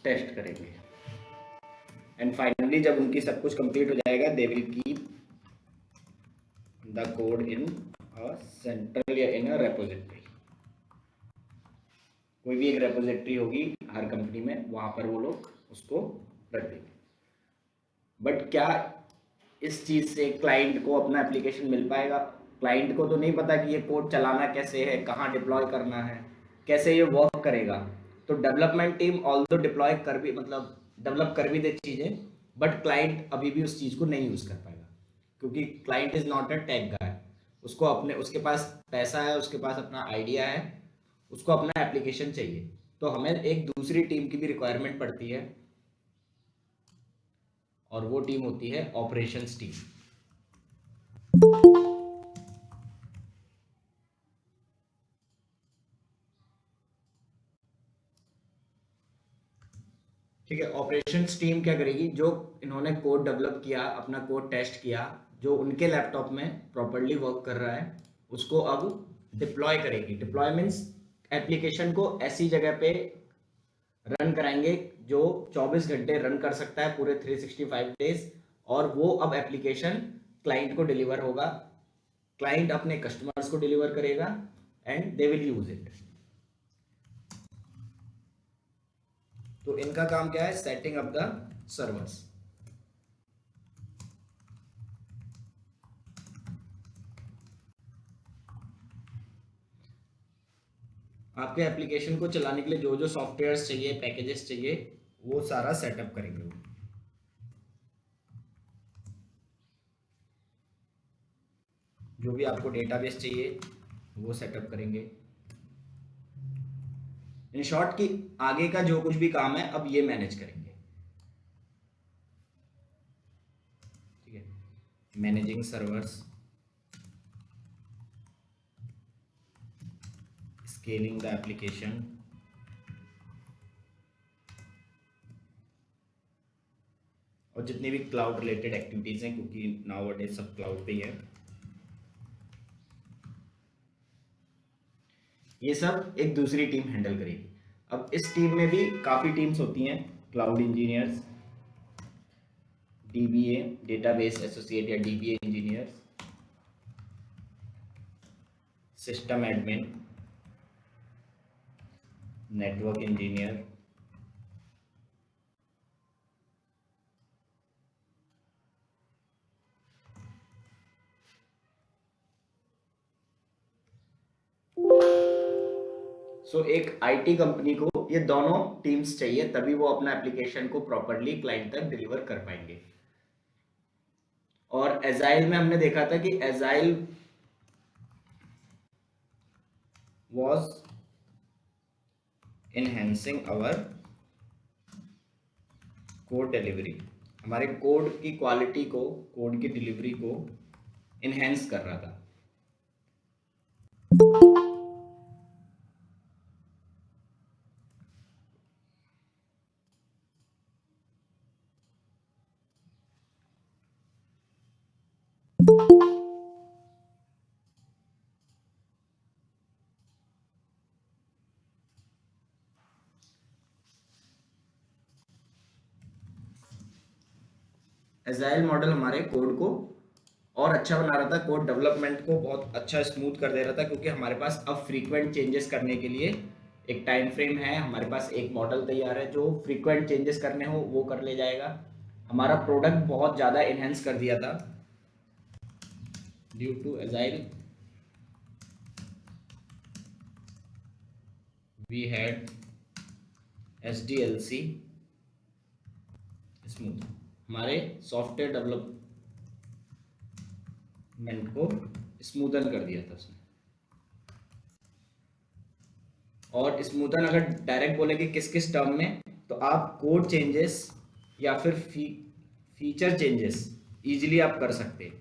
Test करेंगे and finally जब उनकी सब कुछ कंप्लीट हो जाएगा they will keep the code in a central या इन अ रेपोजिटरी। कोई भी एक रेपोजिटरी होगी हर कंपनी में, वहां पर वो लोग उसको रख देंगे। बट क्या इस चीज से क्लाइंट को अपना एप्लीकेशन मिल पाएगा? क्लाइंट को तो नहीं पता कि ये कोड चलाना कैसे है, कहाँ डिप्लॉय करना है, कैसे ये वर्क करेगा। तो डेवलपमेंट टीम ऑल्दो डिप्लॉय कर भी मतलब डेवलप कर भी दे चीजें, बट क्लाइंट अभी भी उस चीज को नहीं यूज कर पाएगा, क्योंकि client is not a take गाय। उसके पास पैसा है, उसके पास अपना आइडिया है, उसको अपना एप्लीकेशन चाहिए। तो हमें एक दूसरी टीम की भी रिक्वायरमेंट पड़ती है, और वो टीम होती है ऑपरेशंस टीम। ठीक है, ऑपरेशंस टीम क्या करेगी? जो इन्होंने कोड डेवलप किया, अपना कोड टेस्ट किया, जो उनके लैपटॉप में प्रॉपर्ली वर्क कर रहा है, उसको अब डिप्लॉय करेगी। डिप्लॉय मीन्स एप्लीकेशन को ऐसी जगह पे रन कराएंगे जो 24 घंटे रन कर सकता है, पूरे 365 डेज, और वो अब एप्लीकेशन क्लाइंट को डिलीवर होगा, क्लाइंट अपने कस्टमर्स को डिलीवर करेगा and they will use it. तो इनका काम क्या है? Setting up the servers. आपके एप्लीकेशन को चलाने के लिए जो जो सॉफ्टवेयर्स चाहिए, पैकेजेस चाहिए, वो सारा सेटअप करेंगे वो। जो भी आपको डेटाबेस चाहिए वो सेटअप करेंगे। इन शॉर्ट कि आगे का जो कुछ भी काम है अब ये मैनेज करेंगे। ठीक है, managing servers, scaling the application, और जितनी भी क्लाउड रिलेटेड एक्टिविटीज हैं, क्योंकि नाउअडेज सब क्लाउड पे ही है, ये सब एक दूसरी टीम हैंडल करेगी। अब इस टीम में भी काफी टीम्स होती हैं, cloud engineers, DBA database associate या DBA engineers, system admin, network engineer, so एक आईटी कंपनी को ये दोनों टीम्स चाहिए, तभी वो अपना एप्लीकेशन को प्रॉपरली क्लाइंट तक डिलीवर कर पाएंगे। और एजाइल में हमने देखा था कि agile was enhancing our code delivery, हमारे कोड की क्वालिटी को, कोड की डिलीवरी को इनहेंस कर रहा था। एजाइल मॉडल हमारे कोड को और अच्छा बना रहा था, कोड डेवलपमेंट को बहुत अच्छा स्मूथ कर दे रहा था, क्योंकि हमारे पास अब फ्रीक्वेंट चेंजेस करने के लिए एक टाइम फ्रेम है, हमारे पास एक मॉडल तैयार है जो फ्रीक्वेंट चेंजेस करने हो वो कर ले जाएगा। हमारा प्रोडक्ट बहुत ज़्यादा इनहेंस कर दिया था due to agile. We had SDLC smooth, हमारे सॉफ्टवेयर डेवलपमेंट को स्मूथन कर दिया था उसने। और स्मूथन अगर डायरेक्ट बोलेंगे किस किस टर्म में, तो आप कोड चेंजेस या फिर फीचर चेंजेस इजीली आप कर सकते हैं।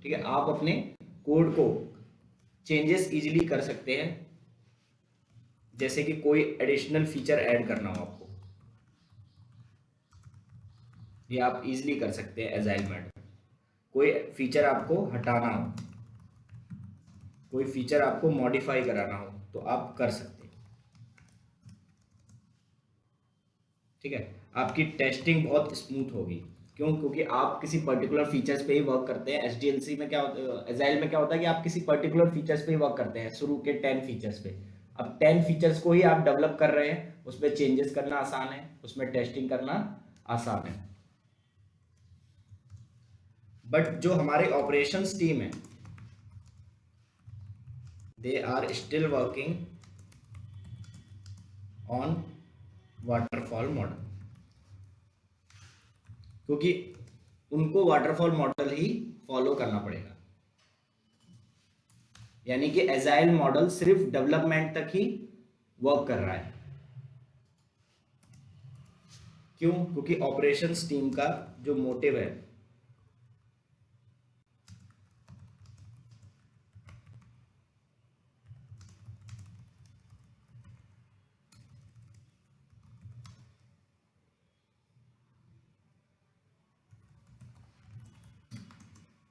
ठीक है, आप अपने कोड को चेंजेस इजीली कर सकते हैं, जैसे कि कोई एडिशनल फीचर ऐड करना हो आपको, ये आप इजीली कर सकते हैं एजाइल में। कोई फीचर आपको हटाना हो, कोई फीचर आपको मॉडिफाई कराना हो, तो आप कर सकते हैं। ठीक है, आपकी टेस्टिंग बहुत स्मूथ होगी। क्यों? क्योंकि आप किसी पर्टिकुलर फीचर्स पे ही वर्क करते हैं। एसडीएलसी में क्या होता है, एजाइल में क्या होता है कि आप किसी पर्टिकुलर फीचर्स पे ही वर्क करते हैं, शुरू के 10 फीचर्स पे। अब 10 फीचर्स को ही आप डेवलप कर रहे हैं, उसमें चेंजेस करना आसान है, उसमें टेस्टिंग करना आसान है। बट जो हमारे ऑपरेशंस टीम है, they are still working on waterfall model, क्योंकि उनको वाटरफॉल मॉडल ही फॉलो करना पड़ेगा। यानी कि एजाइल मॉडल सिर्फ डेवलपमेंट तक ही वर्क कर रहा है। क्यों? क्योंकि ऑपरेशंस टीम का जो मोटिव है,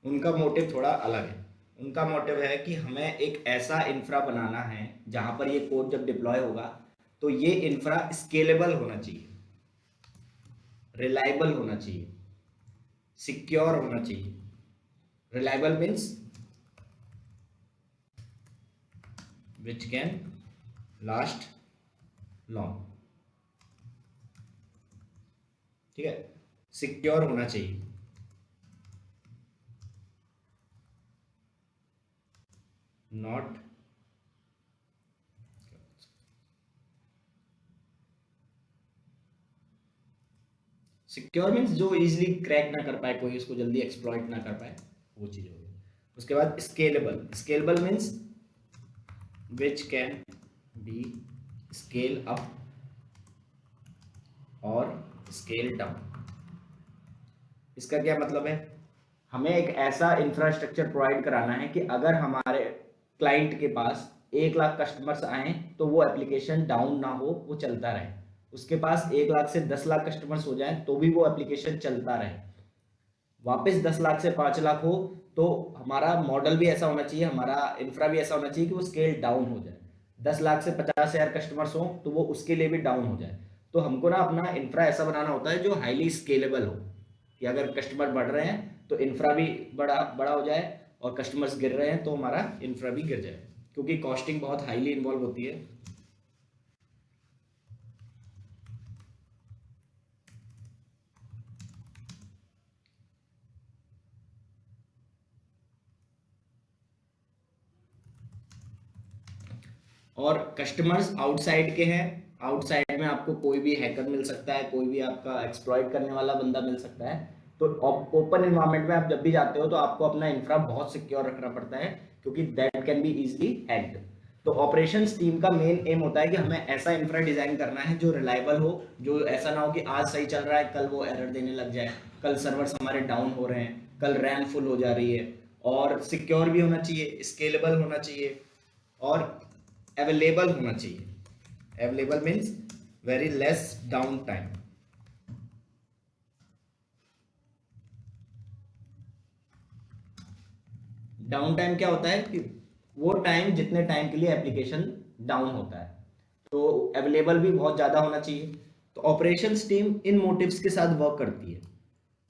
उनका मोटिव थोड़ा अलग है। उनका मोटिव है कि हमें एक ऐसा इंफ्रा बनाना है जहां पर ये कोड जब डिप्लॉय होगा तो ये इंफ्रा स्केलेबल होना चाहिए, रिलायबल होना चाहिए, सिक्योर होना चाहिए। Reliable means which can last long. ठीक है, सिक्योर होना चाहिए, नॉट सिक्योर मीन्स जो इजीली क्रैक ना कर पाए, कोई उसको जल्दी एक्सप्लॉइट ना कर पाए, वो चीज होगी। उसके बाद scalable, scalable means which can be scale up और स्केल डाउन। इसका क्या मतलब है? हमें एक ऐसा इंफ्रास्ट्रक्चर प्रोवाइड कराना है कि अगर हमारे क्लाइंट के पास 1 लाख कस्टमर्स आए तो वो एप्लीकेशन डाउन ना हो, वो चलता रहे। उसके पास 1 लाख से 10 लाख कस्टमर्स हो जाए तो भी वो एप्लीकेशन चलता रहे। वापस 10 लाख से 5 लाख हो तो हमारा मॉडल भी ऐसा होना चाहिए, हमारा इंफ्रा भी ऐसा होना चाहिए कि वो स्केल डाउन हो जाए। 10 लाख से 50,000 कस्टमर्स हो तो वो उसके लिए भी डाउन हो जाए। तो हमको ना अपना इंफ्रा ऐसा बनाना होता है जो हाईली स्केलेबल हो, कि अगर कस्टमर बढ़ रहे हैं तो इंफ्रा भी बड़ा बड़ा हो जाए, और कस्टमर्स गिर रहे हैं तो हमारा इंफ्रा भी गिर जाए, क्योंकि कॉस्टिंग बहुत हाईली इन्वॉल्व होती है। और कस्टमर्स आउटसाइड के हैं, आउटसाइड में आपको कोई भी हैकर मिल सकता है, कोई भी आपका एक्सप्लॉइट करने वाला बंदा मिल सकता है। तो ओपन इन्वायरमेंट में आप जब भी जाते हो तो आपको अपना इंफ्रा बहुत सिक्योर रखना पड़ता है, क्योंकि that can be easily hacked. तो ऑपरेशंस टीम का मेन एम होता है कि हमें ऐसा इंफ्रा डिजाइन करना है जो रिलायबल हो, जो ऐसा ना हो कि आज सही चल रहा है कल वो एरर देने लग जाए, कल सर्वर्स हमारे डाउन हो रहे हैं, कल रैम फुल हो जा रही है। और सिक्योर भी होना चाहिए, स्केलेबल होना चाहिए, और अवेलेबल होना चाहिए। Available means very less down time. Down time क्या होता है कि वो टाइम जितने टाइम के लिए एप्लीकेशन डाउन होता है। तो अवेलेबल भी बहुत ज़्यादा होना चाहिए। तो ऑपरेशंस टीम इन मोटिव्स के साथ वर्क करती है,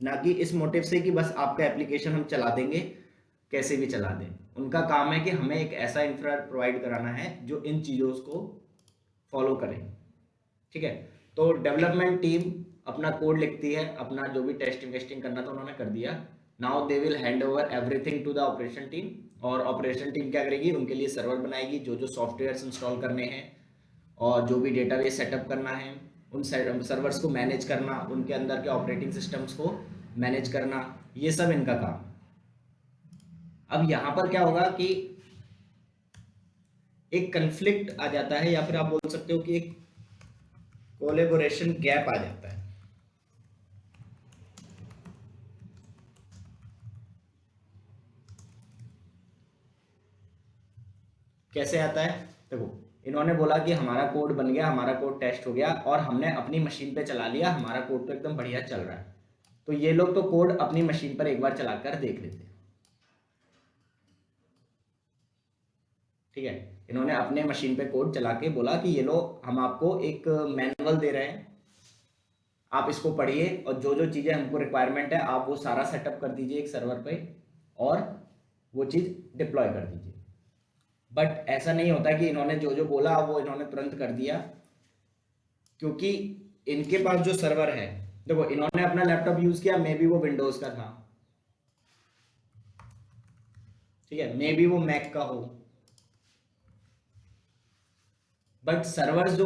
ना कि इस मोटिव से कि बस आपका एप्लीकेशन हम चला देंगे, कैसे भी चला दें। उनका काम है कि हमें एक ऐसा इंफ्रा प्रोवाइड कराना है जो इन चीज़ों को फॉलो करे। ठीक है, तो डेवलपमेंट टीम अपना कोड लिखती है, अपना जो भी टेस्टिंग वेस्टिंग करना था उन्होंने कर दिया। Now they will hand over everything to the operation team, और ऑपरेशन टीम क्या करेगी, उनके लिए सर्वर बनाएगी, जो जो सॉफ्टवेयर्स इंस्टॉल करने हैं और जो भी डेटाबेस सेटअप करना है, उन सर्वर्स को मैनेज करना, उनके अंदर के ऑपरेटिंग सिस्टम्स को मैनेज करना, ये सब इनका काम। अब यहाँ पर क्या होगा कि एक कंफ्लिक्ट आ जाता है, या फिर आप बोल सकते हो कि एक कोलेबोरेशन गैप आ जाता है। कैसे आता है? देखो, इन्होंने बोला कि हमारा कोड बन गया, हमारा कोड टेस्ट हो गया और हमने अपनी मशीन पे चला लिया, हमारा कोड तो एकदम बढ़िया चल रहा है। तो ये लोग तो कोड अपनी मशीन पर एक बार चलाकर देख लेते हैं, ठीक है। इन्होंने अपने मशीन पे कोड चला के बोला कि ये लो, हम आपको एक मैनुअल दे रहे हैं, आप इसको पढ़िए और जो जो चीज़ें हमको रिक्वायरमेंट है आप वो सारा सेटअप कर दीजिए एक सर्वर पे और वो चीज़ डिप्लॉय कर दीजिए। बट ऐसा नहीं होता कि इन्होंने जो जो बोला वो इन्होंने तुरंत कर दिया, क्योंकि इनके पास जो सर्वर है, देखो इन्होंने अपना लैपटॉप यूज किया, मे बी वो विंडोज का था, ठीक है, मे बी वो मैक का हो, बट सर्वर जो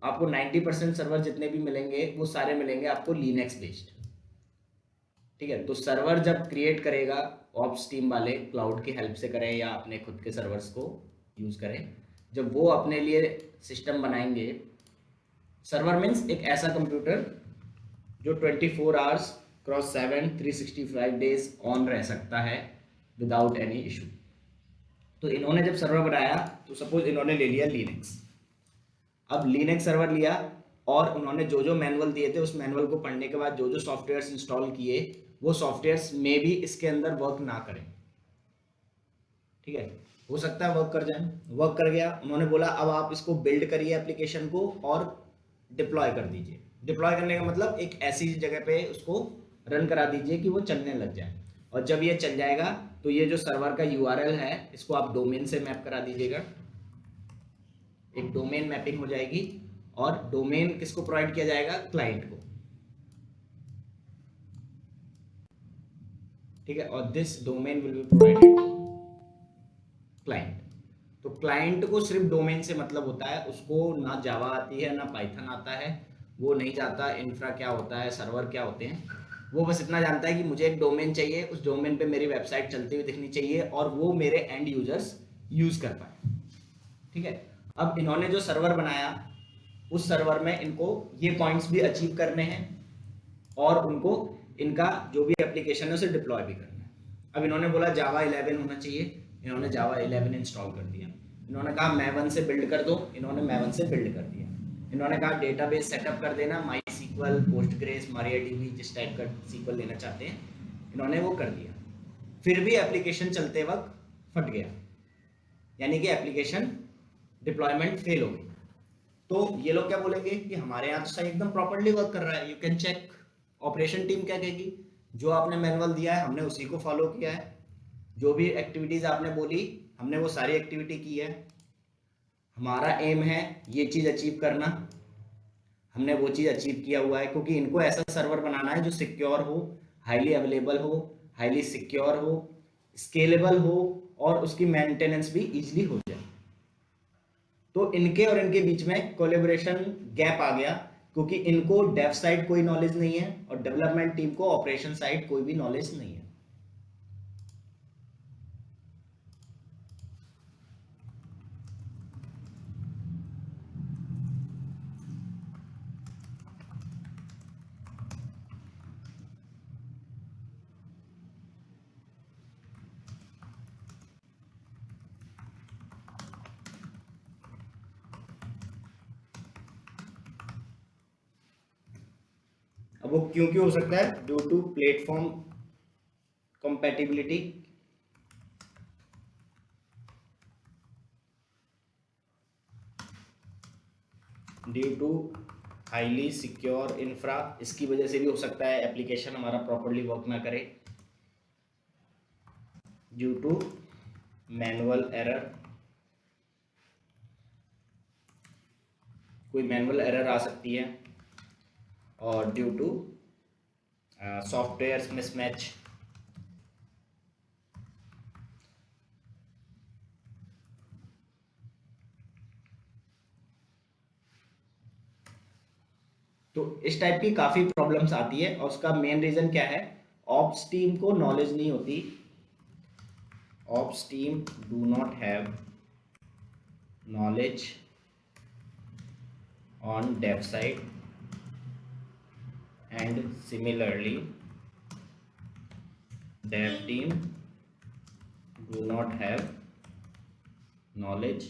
आपको 90% सर्वर जितने भी मिलेंगे वो सारे मिलेंगे आपको लिनक्स बेस्ड, ठीक है। तो सर्वर जब क्रिएट करेगा ऑप्स टीम वाले क्लाउड की हेल्प से करें या अपने खुद के सर्वर्स को यूज करें, जब वो अपने लिए सिस्टम बनाएंगे, सर्वर मीन्स एक ऐसा कंप्यूटर जो 24 आवर्स क्रॉस 7 365 डेज ऑन रह सकता है विदाउट एनी इशू। तो इन्होंने जब सर्वर बनाया तो सपोज इन्होंने ले लिया लिनक्स, अब लिनक्स सर्वर लिया और उन्होंने जो जो मैनुअल दिए थे उस मैनुअल को पढ़ने के बाद जो जो सॉफ्टवेयर्स इंस्टॉल किए वो सॉफ्टवेयर्स में भी इसके अंदर वर्क ना करें, ठीक है। हो सकता है वर्क कर जाए, वर्क कर गया, उन्होंने बोला अब आप इसको बिल्ड करिए एप्लीकेशन को और डिप्लॉय कर दीजिए। डिप्लॉय करने का मतलब एक ऐसी जगह पे उसको रन करा दीजिए कि वो चलने लग जाए, और जब ये चल जाएगा तो ये जो सर्वर का यूआरएल है इसको आप डोमेन से मैप करा दीजिएगा, एक डोमेन मैपिंग हो जाएगी और डोमेन किसको प्रोवाइड किया जाएगा? क्लाइंट को, ठीक है। और this domain will be provided to client. तो क्लाइंट को सिर्फ डोमेन से मतलब होता है, उसको ना जावा आती है ना पाइथन आता है, वो नहीं जानता इंफ्रा क्या होता है, सर्वर क्या होते हैं, वो बस इतना जानता है कि मुझे एक डोमेन चाहिए, उस डोमेन पे मेरी वेबसाइट चलती हुई दिखनी चाहिए और वो मेरे एंड यूजर्स यूज कर पाए, ठीक है। अब इन्होंने जो सर्वर बनाया उस सर्वर में इनको ये पॉइंट्स भी अचीव करने हैं और उनको इनका जो भी एप्लीकेशन है उसे डिप्लॉय भी करना है। अब इन्होंने बोला जावा 11 होना चाहिए, इन्होंने जावा 11 इंस्टॉल कर दिया। इन्होंने कहा मैवन से बिल्ड कर दो, इन्होंने मैवन से बिल्ड कर दिया। इन्होंने कहा डेटाबेस सेटअप कर देना, माई सीक्वल, पोस्टग्रेस, मारियाडीबी, जिस टाइप का सीक्वल लेना चाहते हैं इन्होंने वो कर दिया। फिर भी एप्लीकेशन चलते वक्त फट गया, यानी कि एप्लीकेशन डिप्लॉयमेंट फेल हो गई। तो ये लोग क्या बोलेंगे कि हमारे यहाँ तो सही एकदम प्रॉपर्ली वर्क कर रहा है, you can check. Operation team क्या कहेगी? जो आपने मैनुअल दिया है हमने उसी को फॉलो किया है, जो भी एक्टिविटीज आपने बोली हमने वो सारी एक्टिविटी की है, हमारा एम है ये चीज अचीव करना, हमने वो चीज अचीव किया हुआ है। क्योंकि इनको ऐसा सर्वर बनाना है जो सिक्योर हो, हाईली अवेलेबल हो, हाईली सिक्योर हो, स्केलेबल हो और उसकी मेंटेनेंस भी इजीली हो जाए। तो इनके और इनके बीच में कोलैबोरेशन गैप आ गया, क्योंकि इनको डेव साइड कोई नॉलेज नहीं है और डेवलपमेंट टीम को ऑपरेशन साइड कोई भी नॉलेज नहीं है। अब वो क्यों क्यों हो सकता है? Due to platform compatibility, due to highly secure infra, इसकी वजह से भी हो सकता है एप्लीकेशन हमारा प्रॉपर्ली वर्क ना करे। ड्यू टू मैनुअल एरर, कोई मैनुअल एरर आ सकती है, और ड्यू टू सॉफ्टवेयर मिसमैच। तो इस टाइप की काफ़ी प्रॉब्लम्स आती है और उसका मेन रीज़न क्या है? ऑप्स टीम को नॉलेज नहीं होती, ops team do not have knowledge on dev side, and similarly dev team do not have knowledge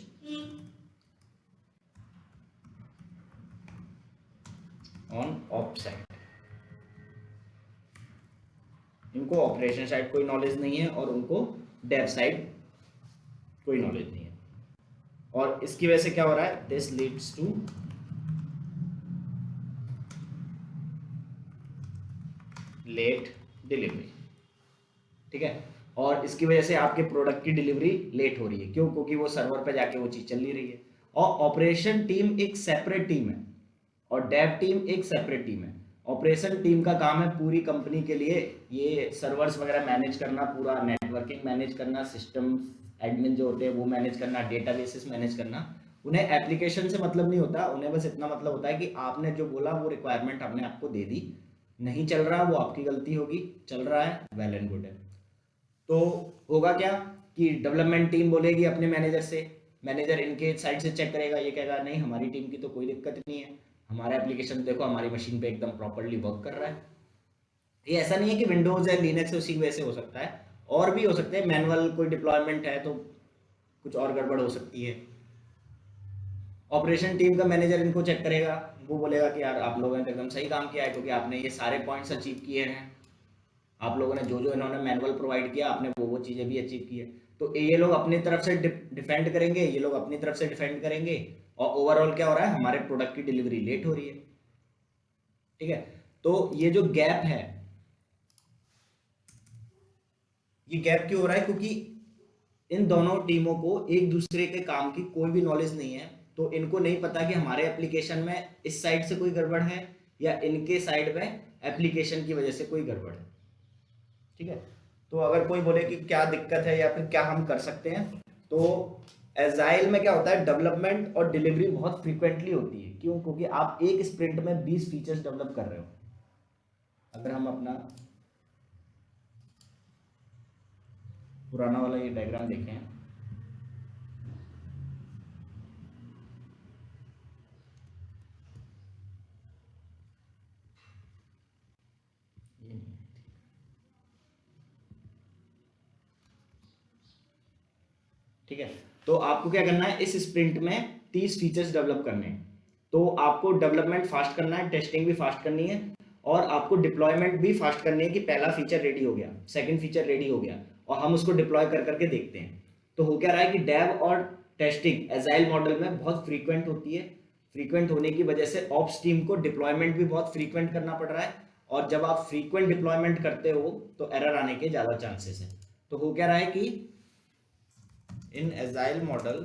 on op side, इनको ऑपरेशन साइड कोई नॉलेज नहीं है और उनको डेव साइड कोई नॉलेज नहीं है, और इसकी वजह से क्या हो रहा है, this leads to late delivery. ठीक है, और इसकी वजह से आपके प्रोडक्ट की डिलीवरी लेट हो रही है, क्यों? क्योंकि वो सर्वर पे जाके वो चीज चल नहीं रही है। और ऑपरेशन टीम एक सेपरेट टीम है और डेव टीम एक सेपरेट टीम है। ऑपरेशन टीम का काम है पूरी कंपनी के लिए ये सर्वर्स वगैरह मैनेज करना, पूरा नेटवर्किंग मैनेज करना, सिस्टम एडमिन जो होते हैं वो मैनेज करना, डेटाबेसेस मैनेज करना। उन्हें एप्लीकेशन से मतलब नहीं होता, उन्हें बस इतना मतलब होता है कि आपने जो बोला वो रिक्वायरमेंट हमने आपको दे दी, नहीं चल रहा वो आपकी गलती होगी, चल रहा है वेल एंड गुड है। तो होगा क्या कि डेवलपमेंट टीम बोलेगी अपने मैनेजर से, मैनेजर इनके साइड से चेक करेगा, ये कहेगा नहीं हमारी टीम की तो कोई दिक्कत नहीं है, हमारा एप्लीकेशन देखो हमारी मशीन पे एकदम प्रॉपरली वर्क कर रहा है। ये ऐसा नहीं है कि विंडोज है लिनक्स उसी की वजह से हो सकता है, और भी हो सकते हैं, मैनुअल कोई डिप्लॉयमेंट है तो कुछ और गड़बड़ हो सकती है। ऑपरेशन टीम का मैनेजर इनको चेक करेगा, वो बोलेगा कि यार आप लोगों ने तो एकदम सही काम किया है क्योंकि आपने ये सारे पॉइंट्स अचीव किए हैं, आप लोगों ने जो जो इन्होंने मैनुअल प्रोवाइड किया आपने वो चीज़ें भी अचीव की है। तो ये लोग अपनी तरफ से डिफेंड करेंगे, ये लोग अपनी तरफ से डिफेंड करेंगे, और ओवरऑल क्या हो रहा है, हमारे प्रोडक्ट की डिलीवरी लेट हो रही है। ठीक है, तो ये जो गैप है, ये गैप क्यों हो रहा है? क्योंकि इन दोनों टीमों को एक दूसरे के काम की कोई भी नॉलेज नहीं है, तो इनको नहीं पता कि हमारे एप्लीकेशन में इस साइड से कोई गड़बड़ है या इनके साइड में एप्लीकेशन की वजह से कोई गड़बड़ है। ठीक है, तो अगर कोई बोले कि क्या दिक्कत है या फिर क्या हम कर सकते हैं, तो एजाइल में क्या होता है, डेवलपमेंट और डिलीवरी बहुत फ्रीक्वेंटली होती है। क्यों? क्योंकि आप एक स्प्रिंट में 20 फीचर्स डेवलप कर रहे हो। अगर हम अपना पुराना वाला ये डायग्राम देखें, ठीक है, तो आपको क्या करना है, इस स्प्रिंट में 30 फीचर्स डेवलप करने हैं। तो आपको डेवलपमेंट फास्ट करना है, टेस्टिंग भी फास्ट करनी है, और आपको डिप्लॉयमेंट भी फास्ट करनी है कि पहला फीचर रेडी हो गया, सेकंड फीचर रेडी हो गया, और हम उसको डिप्लॉय कर करके देखते हैं। तो हो क्या रहा है कि डेव और टेस्टिंग एजाइल मॉडल में बहुत फ्रीक्वेंट होती है। फ्रीक्वेंट होने की वजह से ऑप्स टीम को डिप्लॉयमेंट भी बहुत फ्रीक्वेंट करना पड़ रहा है, और जब आप फ्रीक्वेंट डिप्लॉयमेंट करते हो तो एरर आने के ज़्यादा चांसेस है। तो हो क्या रहा है कि in agile model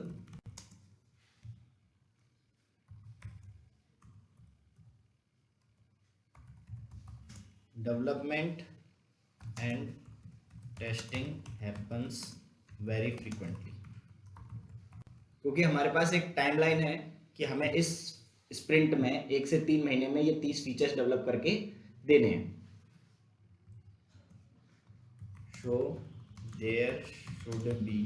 development and testing happens very frequently, क्योंकि हमारे पास एक टाइमलाइन है कि हमें इस स्प्रिंट में 1 से 3 महीने में ये 30 फीचर्स डेवलप करके देने हैं। So there should be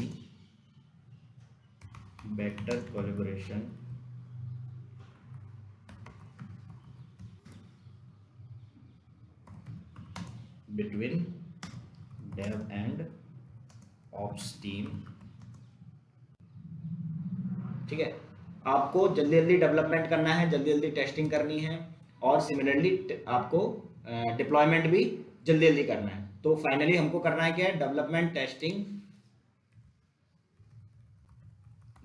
better collaboration between dev and ops team। ठीक है, आपको जल्दी जल्दी डेवलपमेंट करना है, जल्दी जल्दी टेस्टिंग करनी है, और सिमिलरली आपको डिप्लॉयमेंट भी जल्दी जल्दी करना है। तो फाइनली हमको करना है क्या है, डेवलपमेंट, टेस्टिंग,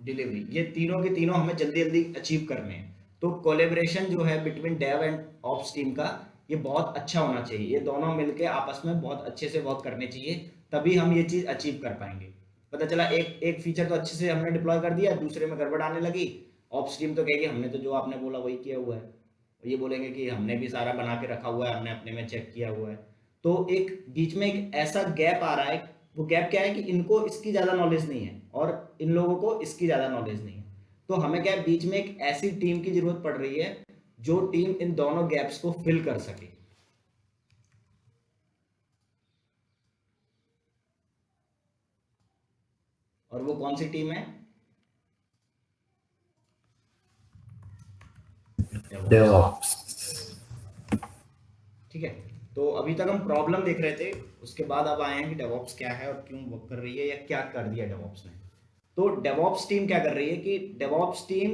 डिलीवरी, ये तीनों के तीनों हमें जल्दी जल्दी अचीव करने हैं। तो कोलेबरेशन जो है between dev and ops team का, ये बहुत अच्छा होना चाहिए, ये दोनों मिलके आपस में बहुत अच्छे से वर्क करने चाहिए, तभी हम ये चीज़ अचीव कर पाएंगे। पता चला एक फीचर तो अच्छे से हमने डिप्लॉय कर दिया, दूसरे में गड़बड़ आने लगी, ऑप्स टीम तो कहेगी हमने तो जो आपने बोला वही किया हुआ है, और ये बोलेंगे कि हमने भी सारा बना के रखा हुआ है, हमने अपने में चेक किया हुआ है। तो एक बीच में एक ऐसा गैप आ रहा है, वो गैप क्या है कि इनको इसकी ज़्यादा नॉलेज नहीं है और इन लोगों को इसकी ज़्यादा नॉलेज नहीं है। तो हमें क्या है, बीच में एक ऐसी टीम की जरूरत पड़ रही है जो टीम इन दोनों गैप्स को फिल कर सके। और वो कौन सी टीम है? DevOps। ठीक है, तो अभी तक हम प्रॉब्लम देख रहे थे, उसके बाद अब आए हैं कि डेवऑप्स क्या है और क्यों वर्क कर रही है या क्या कर दिया डेवऑप्स ने। तो डेवॉप्स टीम क्या कर रही है कि डेवॉप्स टीम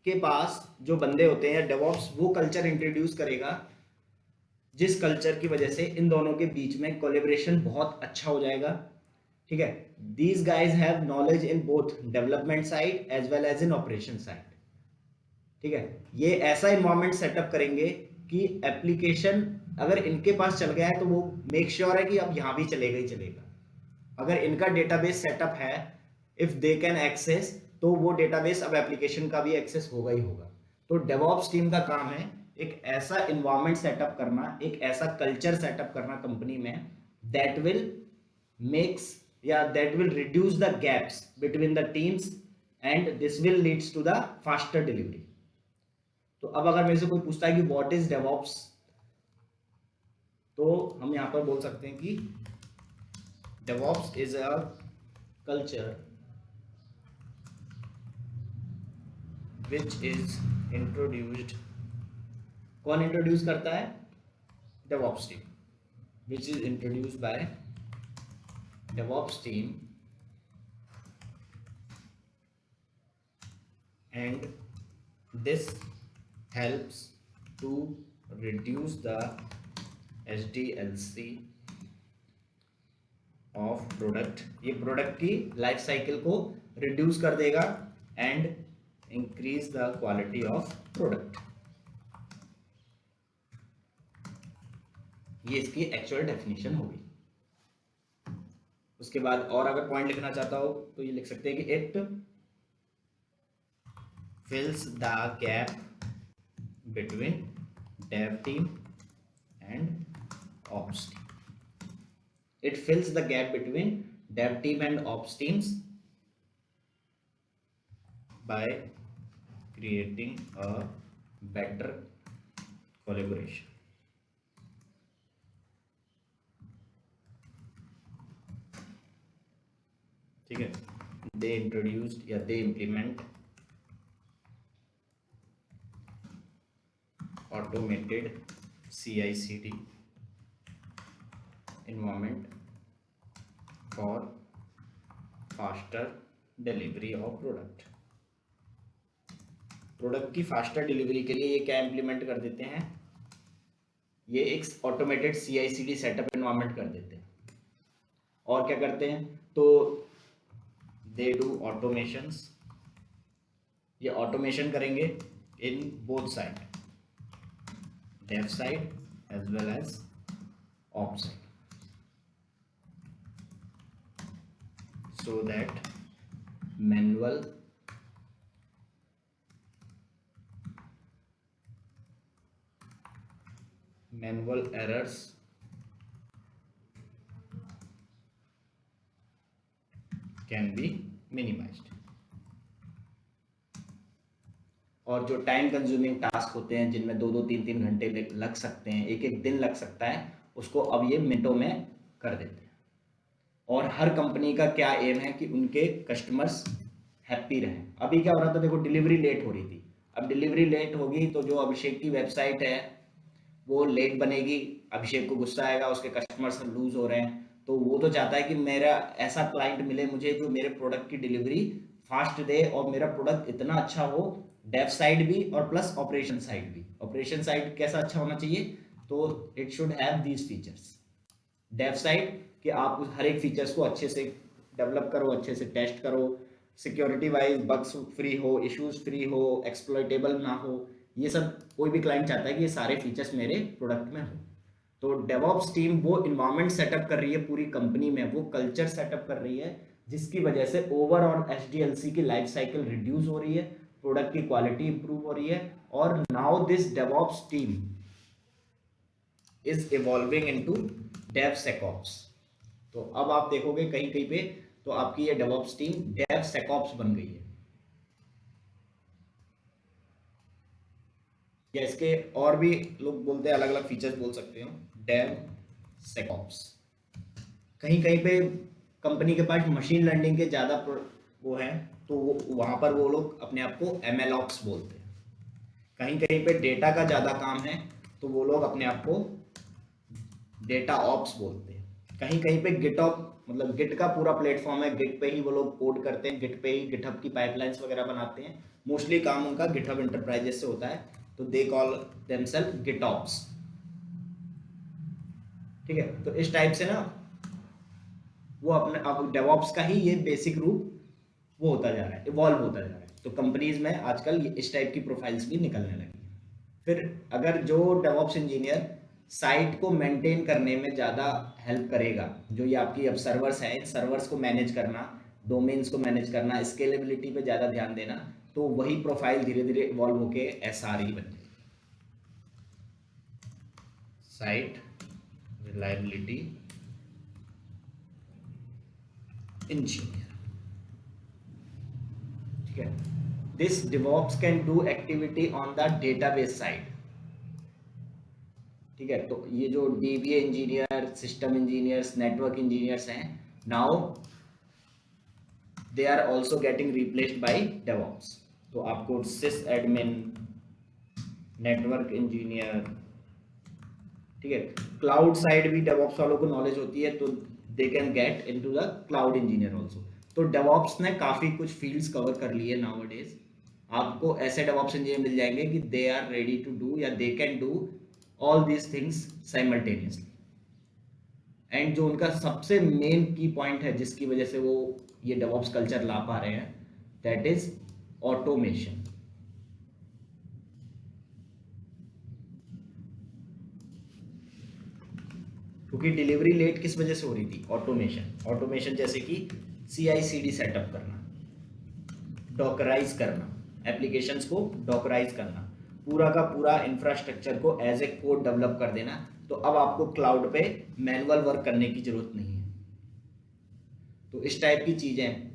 के पास जो बंदे होते हैं, डेवॉप्स वो कल्चर इंट्रोड्यूस करेगा जिस कल्चर की वजह से इन दोनों के बीच में कोलेब्रेशन बहुत अच्छा हो जाएगा। ठीक है, these guys have knowledge in both development side as well as in operation side. ठीक है, ये ऐसा इन्वायरमेंट सेटअप करेंगे कि एप्लीकेशन अगर इनके पास चल गया है तो वो मेक श्योर है कि अब यहाँ भी चलेगा ही चलेगा। अगर इनका डेटाबेस सेटअप है, इफ दे कैन एक्सेस, तो वो डेटाबेस अब एप्लीकेशन का भी एक्सेस होगा ही होगा। तो डेवॉप्स टीम का काम है एक ऐसा इन्वायरमेंट सेटअप करना, एक ऐसा कल्चर सेटअप करना कंपनी में दैट विल मेक्स या that will reduce the gaps between the teams and this will leads to the faster delivery. तो अब अगर मेरे से कोई पूछता है कि व्हाट इज डेवॉप्स, तो हम यहां पर बोल सकते हैं कि DevOps is a culture which is introduced, कौन इंट्रोड्यूस करता है? DevOps team, which is introduced by DevOps team and this helps to reduce the SDLC of product। ये प्रोडक्ट की लाइफ साइकिल को रिड्यूस कर देगा and increase the quality of product. ये इसकी एक्चुअल डेफिनेशन होगी। उसके बाद और अगर पॉइंट लिखना चाहता हो तो ये लिख सकते हैं कि it fills the gap between dev team and ops team. It fills the gap between dev team and ops teams by creating a better collaboration. ठीक है, they introduced या they implement automated CI/CD environment for faster delivery of product। Product की faster delivery के लिए ये क्या implement कर देते हैं? ये एक ऑटोमेटेड CI/CD सेटअप एनवायरनमेंट कर देते हैं। और क्या करते हैं? तो दे डू ऑटोमेशंस, ये ऑटोमेशन करेंगे in both side, dev side as well as ops side, so that manual errors can be minimized। और जो टाइम कंज्यूमिंग टास्क होते हैं जिनमें 2-3 घंटे लग सकते हैं, एक दिन लग सकता है, उसको अब ये मिनटों में कर देते हैं। और हर कंपनी का क्या एम है कि उनके कस्टमर्स हैप्पी रहें। अभी क्या हो रहा था, देखो डिलीवरी लेट हो रही थी, अब डिलीवरी लेट होगी तो जो अभिषेक की वेबसाइट है वो लेट बनेगी, अभिषेक को गुस्सा आएगा, उसके कस्टमर्स लूज हो रहे हैं। तो वो तो चाहता है कि मेरा ऐसा क्लाइंट मिले मुझे जो मेरे प्रोडक्ट की डिलीवरी फास्ट दे और मेरा प्रोडक्ट इतना अच्छा हो, डेव साइड भी और प्लस ऑपरेशन साइड भी। ऑपरेशन साइड कैसा अच्छा होना चाहिए? तो it should have these features. Dev side कि आप उस हर एक फीचर्स को अच्छे से डेवलप करो, अच्छे से टेस्ट करो, सिक्योरिटी वाइज बग्स फ्री हो, इश्यूज फ्री हो, एक्सप्लॉइटेबल ना हो। ये सब कोई भी क्लाइंट चाहता है कि ये सारे फीचर्स मेरे प्रोडक्ट में हो। तो डेवऑप्स टीम वो इन्वायरमेंट सेटअप कर रही है पूरी कंपनी में, वो कल्चर सेटअप कर रही है जिसकी वजह से ओवरऑल SDLC की लाइफ साइकिल रिड्यूस हो रही है, प्रोडक्ट की क्वालिटी इंप्रूव हो रही है। और now this DevOps team is evolving into DevSecOps। तो अब आप देखोगे कहीं कहीं पे तो आपकी ये डेवऑप्स टीम DevSecOps बन गई है। या इसके और भी लोग बोलते हैं, अलग अलग फीचर्स बोल सकते हो DevSecOps। कहीं कहीं पे कंपनी के पास मशीन लर्निंग के ज़्यादा वो है तो वहाँ पर वो लोग अपने आप को MLOps बोलते हैं। कहीं कहीं पे डेटा का ज़्यादा काम है तो वो लोग अपने आप को डेटा ऑप्स बोलते हैं। कहीं कहीं पे गिटऑप मतलब गिट का पूरा प्लेटफॉर्म है, गिट पे ही वो लोग कोड करते हैं, गिट पे ही गिटहब की पाइपलाइंस वगैरह बनाते हैं। मोस्टली काम उनका गिटहब इंटरप्राइजेस से होता है, तो दे कॉल देमसेल्फ गिटऑप्स। ठीक है, तो इस टाइप से ना वो अपने अब डेवऑप्स का ही ये बेसिक रूप वो होता जा रहा है, इवॉल्व होता जा रहा है। तो कंपनीज में आजकल इस टाइप की प्रोफाइल्स भी निकलने लगी हैं। फिर अगर जो डेवऑप्स इंजीनियर साइट को मेंटेन करने में ज़्यादा हेल्प करेगा, जो ये आपकी अब सर्वर्स हैं, इन सर्वर्स को मैनेज करना, डोमेन्स को मैनेज करना, स्केलेबिलिटी पे ज़्यादा ध्यान देना, तो वही प्रोफाइल धीरे धीरे इवॉल्व होके SRE बन जाएगी, साइट रिलायबिलिटी इंजीनियर। ठीक है, this DevOps can do activity on the database side. ठीक है, तो ये जो DBA engineer, system engineers, network engineers हैं, now they are also getting replaced by DevOps। तो आपको सिस एडमिन, नेटवर्क इंजीनियर, ठीक है, क्लाउड साइड भी DevOps वालों को नॉलेज होती है, तो they can get into the cloud engineer also. तो DevOps ने काफ़ी कुछ फील्ड्स कवर कर लिए नाउ डेज। आपको ऐसे DevOps इंजीनियर मिल जाएंगे कि they are ready to do या they can do all these things simultaneously. And जो उनका सबसे मेन की पॉइंट है जिसकी वजह से वो ये DevOps कल्चर ला पा रहे हैं, दैट इज ऑटोमेशन। क्योंकि डिलीवरी लेट किस वजह से हो रही थी? ऑटोमेशन। ऑटोमेशन जैसे कि CI/CD सेटअप करना, डॉकराइज करना, एप्लीकेशंस को डॉकराइज करना, पूरा का पूरा इंफ्रास्ट्रक्चर को एज ए कोड डेवलप कर देना। तो अब आपको क्लाउड पे मैनुअल वर्क करने की जरूरत नहीं है। तो इस टाइप की चीज़ें,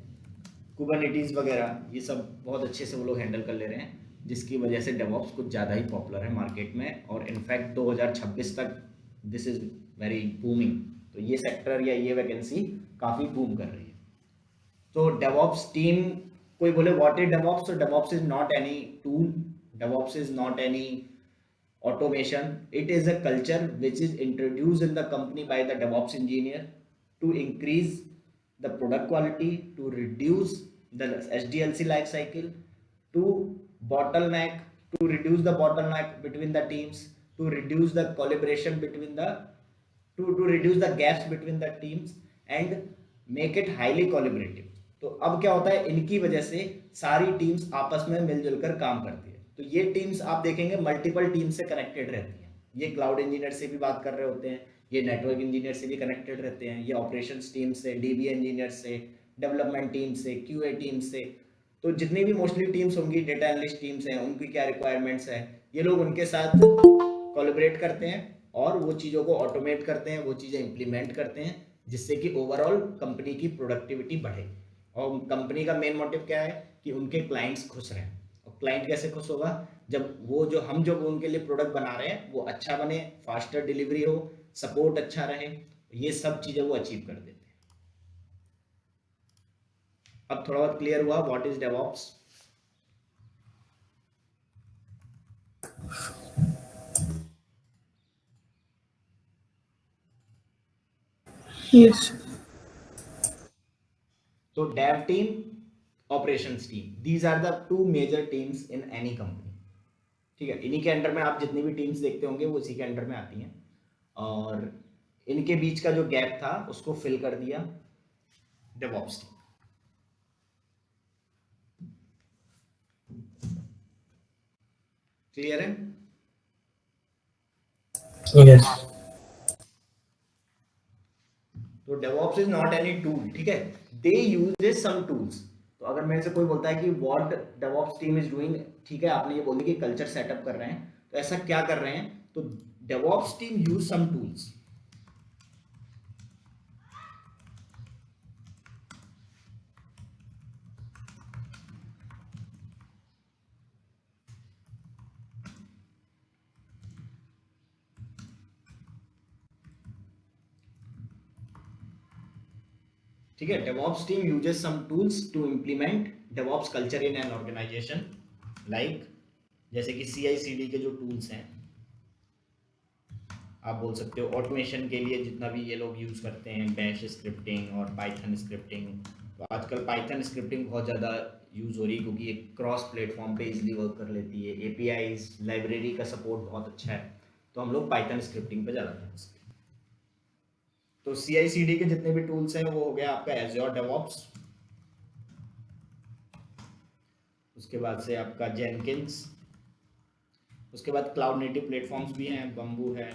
कुबरनेटीज वगैरह, ये सब बहुत अच्छे से वो लोग हैंडल कर ले रहे हैं, जिसकी वजह से DevOps कुछ ज़्यादा ही पॉपुलर है मार्केट में। और इनफैक्ट 2026 तक दिस इज़ वेरी बूमिंग। तो ये सेक्टर या ये वैकेंसी काफ़ी बूम कर रही है। तो DevOps टीम, कोई बोले व्हाट इज DevOps, तो DevOps is not any tool, DevOps is not any automation. It is a culture which is introduced in the company by the DevOps engineer to increase the product quality, to reduce the SDLC life cycle, to bottleneck, to reduce the bottleneck between the teams, to reduce the collaboration between the to reduce the gaps between the teams and make it highly collaborative. तो अब क्या होता है, इनकी वजह से सारी teams आपस में मिलजुल कर काम करती है। तो ये टीम्स आप देखेंगे मल्टीपल टीम से कनेक्टेड रहती हैं। ये क्लाउड इंजीनियर से भी बात कर रहे होते हैं, ये नेटवर्क इंजीनियर से भी कनेक्टेड रहते हैं, ये ऑपरेशंस टीम से, DBA इंजीनियर से, डेवलपमेंट टीम से, QA टीम से। तो जितनी भी मोस्टली टीम्स होंगी, डेटा एनालिस्ट टीम्स हैं, उनकी क्या रिक्वायरमेंट्स है, ये लोग उनके साथ कोलैबोरेट करते हैं और वो चीज़ों को ऑटोमेट करते हैं, वो चीज़ें इंप्लीमेंट करते हैं, जिससे कि ओवरऑल कंपनी की प्रोडक्टिविटी बढ़े। और कंपनी का मेन मोटिव क्या है कि उनके क्लाइंट्स खुश रहें। और क्लाइंट कैसे खुश होगा? जब वो जो हम जो उनके लिए प्रोडक्ट बना रहे हैं वो अच्छा बने, फास्टर डिलीवरी हो, सपोर्ट अच्छा रहे, ये सब चीज़ें वो अचीव कर देते हैं। अब थोड़ा बहुत क्लियर हुआ व्हाट इज DevOps? Yes. तो dev team, operations team, these are the two major teams in any company. ठीक है, इन्हीं के अंडर में आप जितनी भी टीम्स देखते होंगे वो इसी के अंडर में आती हैं। और इनके बीच का जो गैप था उसको फिल कर दिया DevOps टीम। क्लियर है? Yes. तो DevOps is not any tool, ठीक है, दे यूजेस सम टूल्स। तो अगर मेरे से कोई बोलता है कि what DevOps team is doing, ठीक है, आपने ये बोल दिया कि कल्चर सेटअप कर रहे हैं, तो ऐसा क्या कर रहे हैं? तो DevOps team use some tools. ठीक है, DevOps team uses some tools to implement DevOps culture in an organization, like जैसे कि CI/CD के जो टूल्स हैं, आप बोल सकते हो ऑटोमेशन के लिए जितना भी ये लोग यूज़ करते हैं बैश स्क्रिप्टिंग और पाइथन स्क्रिप्टिंग। तो आजकल पाइथन स्क्रिप्टिंग बहुत ज़्यादा यूज़ हो रही है क्योंकि ये क्रॉस प्लेटफॉर्म पे इजीली वर्क कर लेती है, एपीआईज लाइब्रेरी का सपोर्ट बहुत अच्छा है, तो हम लोग पाइथन स्क्रिप्टिंग पे ज़्यादा फोकस करें। तो CI/CD के जितने भी टूल्स हैं वो हो गया आपका एज़्योर डेवऑप्स, उसके बाद से आपका जेनकिंस, उसके बाद क्लाउड नेटिव प्लेटफॉर्म्स भी हैं, बम्बू है,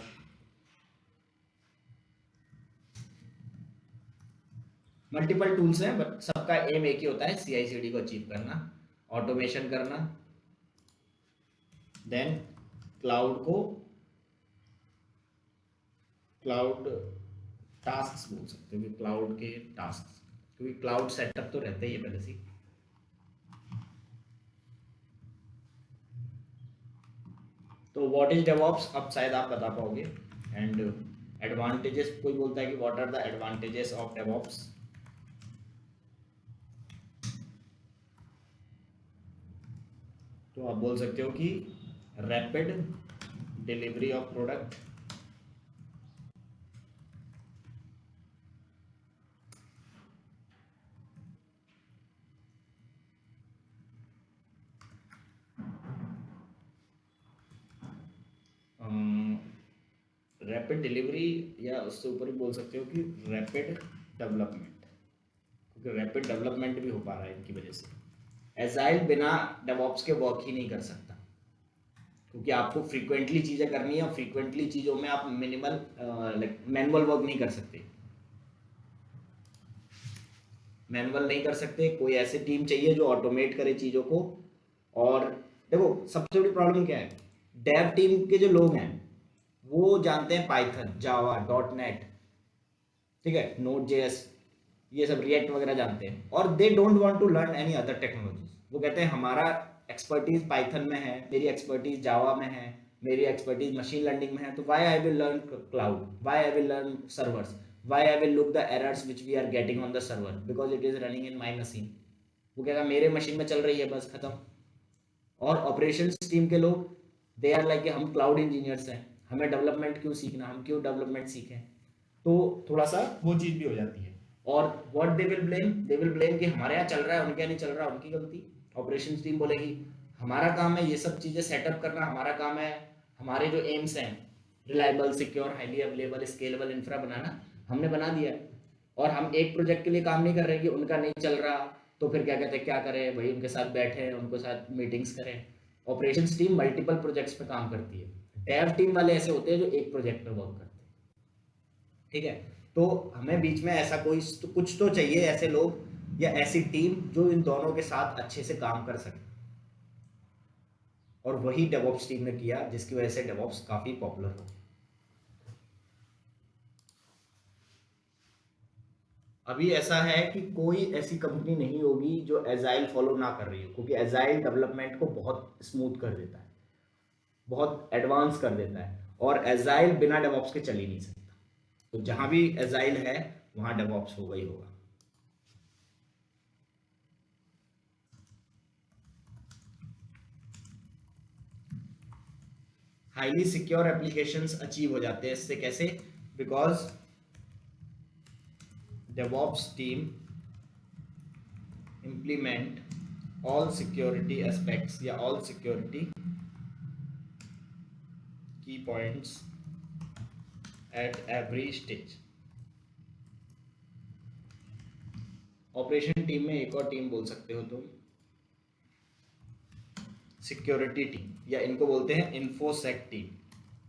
मल्टीपल टूल्स हैं, बट सबका एम एक ही होता है CI/CD को अचीव करना, ऑटोमेशन करना, देन क्लाउड को क्लाउड टास्क बोल सकते हो कि क्लाउड के टास्क, क्योंकि क्लाउड सेटअप तो रहता ही है पहले से। तो व्हाट इज डेवऑप्स अब शायद आप बता पाओगे, एंड एडवांटेजेस कोई बोलता है कि what are the advantages of DevOps. तो आप बोल सकते हो कि rapid delivery of product, rapid delivery, या उससे ऊपर भी बोल सकते हो कि रैपिड डेवलपमेंट, क्योंकि रैपिड डेवलपमेंट भी हो पा रहा है इनकी वजह से। एजाइल बिना डेवऑप्स के वर्क ही नहीं कर सकता, क्योंकि आपको फ्रीक्वेंटली चीज़ें करनी है और फ्रीक्वेंटली चीज़ों में आप मिनिमल लाइक मैनुअल वर्क नहीं कर सकते, मैनुअल नहीं कर सकते। कोई ऐसी टीम चाहिए जो ऑटोमेट करे चीज़ों को। और देखो सबसे बड़ी प्रॉब्लम क्या है, डेव टीम के जो लोग हैं वो जानते हैं पाइथन, जावा, .NET, ठीक है, Node.js, ये सब रिएक्ट वगैरह जानते हैं, और they don't want to learn any other technologies. वो कहते हैं हमारा एक्सपर्टीज पाइथन में है, मेरी एक्सपर्टीज जावा में है, मेरी एक्सपर्टीज मशीन लर्निंग में है, तो why I will learn cloud, why I will learn servers, why I will look the errors which we are getting on the server because it is running in my machine. वो कहेगा मेरे machine में चल रही है, बस खत्म। और ऑपरेशंस टीम के लोग दे आर लाइक हम क्लाउड इंजीनियर्स हैं, हमें डेवलपमेंट क्यों सीखना, हम क्यों डेवलपमेंट सीखें। तो थोड़ा सा वो चीज़ भी हो जाती है। और व्हाट दे विल ब्लेम कि हमारे यहाँ चल रहा है, उनके यहाँ नहीं चल रहा, उनकी गलती। ऑपरेशंस टीम बोलेगी हमारा काम है ये सब चीज़ें सेटअप करना, हमारा काम है, हमारे जो एम्स हैं reliable, secure, highly available, scalable infra बनाना, हमने बना दिया, और हम एक प्रोजेक्ट के लिए काम नहीं कर रहे कि उनका नहीं चल रहा, तो फिर क्या कहते हैं, क्या करें भाई, उनके साथ बैठे, उनके साथ मीटिंग्स करें। ऑपरेशंस टीम मल्टीपल प्रोजेक्ट्स पे काम करती है, डेव टीम वाले ऐसे होते हैं जो एक प्रोजेक्ट पे वर्क करते हैं, ठीक है। तो हमें बीच में ऐसा कोई तो कुछ तो चाहिए, ऐसे लोग या ऐसी टीम जो इन दोनों के साथ अच्छे से काम कर सके, और वही डेवऑप्स टीम ने किया, जिसकी वजह से डेवऑप्स काफी पॉपुलर हो। अभी ऐसा है कि कोई ऐसी कंपनी नहीं होगी जो एजाइल फॉलो ना कर रही हो, क्योंकि एजाइल डेवलपमेंट को बहुत स्मूथ कर देता है, बहुत एडवांस कर देता है, और एजाइल बिना डेवऑप्स के चल ही नहीं सकता। तो जहां भी एजाइल है वहां डेवऑप्स होगा ही होगा। हाईली सिक्योर एप्लीकेशंस अचीव हो जाते हैं इससे, कैसे, because DevOps team implement all security aspects या all security key points at every stage। Operation team में एक और टीम बोल सकते हो तुम, सिक्योरिटी टीम, या इनको बोलते हैं InfoSec team,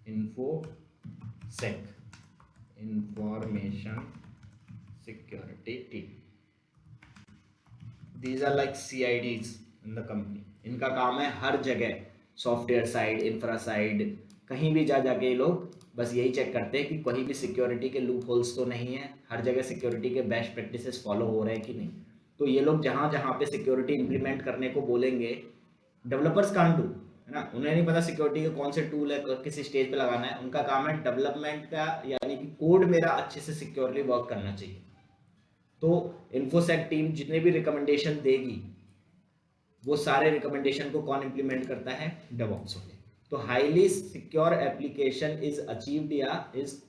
InfoSec, information security team. These are like CIDs in the company। इनका काम है हर जगह, सॉफ्टवेयर साइड, इंफ्रा साइड, कहीं भी जा जाके ये लोग बस यही चेक करते हैं कि कहीं भी सिक्योरिटी के लूप होल्स तो नहीं है, हर जगह सिक्योरिटी के बेस्ट प्रैक्टिसेस फॉलो हो रहे हैं कि नहीं। तो ये लोग जहाँ जहाँ पे सिक्योरिटी इंप्लीमेंट करने को बोलेंगे, डेवलपर्स कांट डू, है ना, उन्हें नहीं पता सिक्योरिटी के कौन से टूल है, किसी स्टेज पे लगाना है। उनका काम है डेवलपमेंट का, यानी कि कोड मेरा अच्छे से सिक्योरली वर्क करना चाहिए। तो इन्फोसेक टीम जितने भी रिकमेंडेशन देगी, वो सारे रिकमेंडेशन को कौन इंप्लीमेंट करता है, डेवऑप्स वाले। तो highly secure application is achieved या is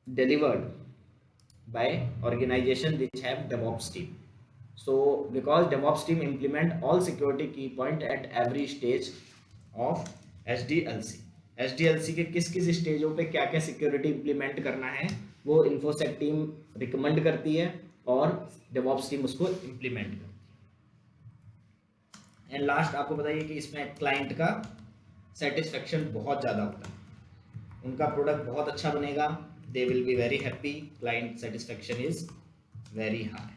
delivered by organization which have DevOps team. So because DevOps team implement all security key point at every stage of SDLC. SDLC के किस किस स्टेजों पे क्या क्या सिक्योरिटी इंप्लीमेंट करना है वो इन्फोसेक टीम रिकमेंड करती है और DevOps टीम उसको इंप्लीमेंट करती है। एंड लास्ट आपको बताइए कि इसमें क्लाइंट का सेटिस्फेक्शन बहुत ज़्यादा होता है, उनका प्रोडक्ट बहुत अच्छा बनेगा, they will be very happy, client satisfaction is very high,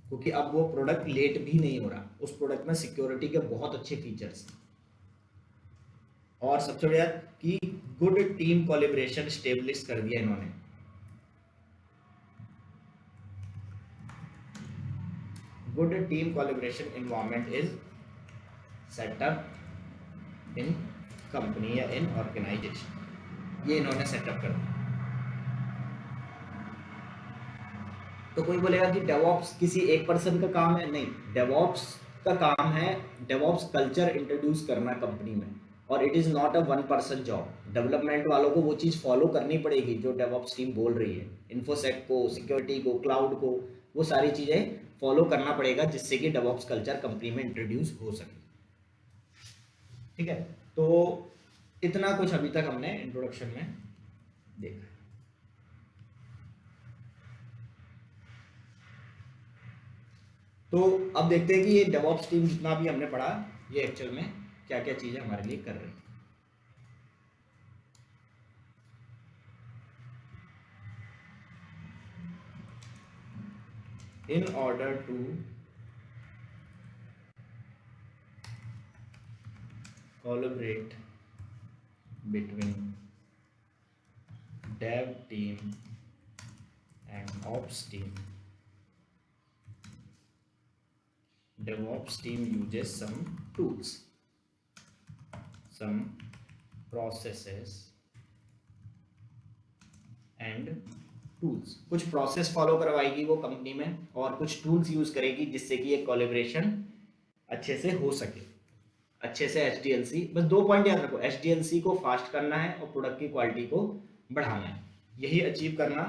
क्योंकि अब वो प्रोडक्ट लेट भी नहीं हो रहा, उस प्रोडक्ट में सिक्योरिटी के बहुत अच्छे फीचर्स हैं। और सबसे बढ़िया कि गुड टीम कोलैबोरेशन स्टेब्लिश कर दिया इन्होंने। Good team collaboration environment is setup in company या इन ऑर्गेनाइजेशन, ये इन्होंने सेटअप कर दिया। तो कोई बोलेगा कि डेवऑप्स किसी एक पर्सन का काम है, नहीं, डेवऑप्स का काम है डेवऑप्स कल्चर इंट्रोड्यूस करना कंपनी में, और it is not a one person job. Development वालों को वो चीज़ फॉलो करनी पड़ेगी जो डेवऑप्स टीम बोल रही है, इन्फोसेक को, सिक्योरिटी को, क्लाउड को, वो सारी चीज़ें फॉलो करना पड़ेगा जिससे कि डेवऑप्स कल्चर कंपनी में इंट्रोड्यूस हो सके। ठीक है, तो इतना कुछ अभी तक हमने इंट्रोडक्शन में देखा। तो अब देखते हैं कि ये डेवऑप्स टीम जितना भी हमने पढ़ा ये एक्चुअल में क्या क्या चीजें हमारे लिए कर रही है। In order to collaborate between dev team and ops team, DevOps team uses some tools, some processes and tools. कुछ प्रोसेस फॉलो करवाएगी वो कंपनी में और कुछ टूल्स यूज करेगी जिससे कि ये कोलैबोरेशन अच्छे से हो सके, अच्छे से HDLC। बस 2 पॉइंट याद रखो, HDLC को फास्ट करना है और प्रोडक्ट की क्वालिटी को बढ़ाना है, यही अचीव करना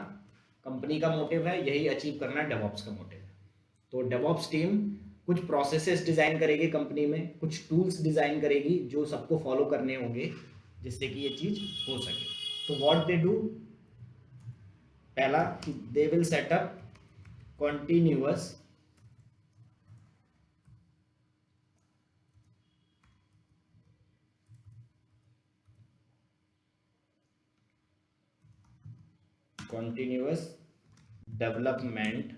कंपनी का मोटिव है, यही अचीव करना डेवऑप्स का मोटिव है। तो डेवऑप्स टीम कुछ प्रोसेसेस डिजाइन करेगी कंपनी में, कुछ टूल्स डिजाइन करेगी जो सबको फॉलो करने होंगे जिससे कि ये चीज हो सके। तो व्हाट दे डू, पहला they will set up continuous development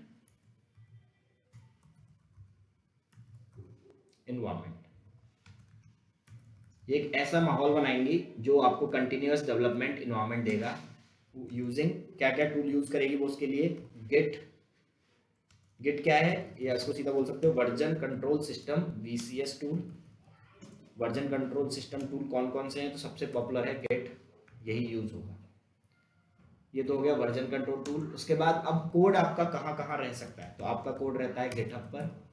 environment. एक ऐसा माहौल बनाएंगी जो आपको कंटिन्यूअस डेवलपमेंट इन्वायरमेंट देगा। यूजिंग क्या क्या टूल यूज करेगी वो, उसके लिए गिट क्या है या इसको सीधा बोल सकते हो version control system, VCS tool. Version control system tool कौन कौन से हैं, तो सबसे पॉपुलर है गिट, यही यूज होगा। ये तो हो गया वर्जन कंट्रोल टूल। उसके बाद अब कोड आपका कहाँ कहाँ रह सकता है, तो आपका कोड रहता है गिटहब पर,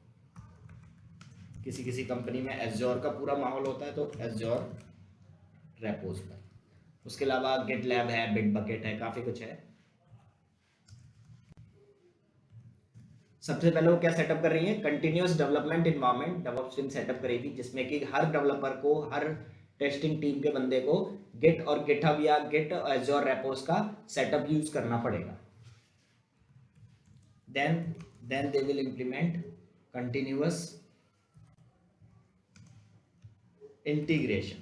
किसी किसी कंपनी में एज़्योर का पूरा माहौल होता है तो एज़्योर रेपोज पर। उसके अलावा गिटलैब है, बिटबकेट है, काफी कुछ है। सबसे पहले वो क्या सेटअप कर रही है, continuous development environment DevOps team setup करेगी जिसमें कि हर डेवलपर को, हर टेस्टिंग टीम के बंदे को गिट और गिटहब या गिट एज़्योर रेपोज का सेटअप यूज करना पड़ेगा। Then they will implement continuous integration,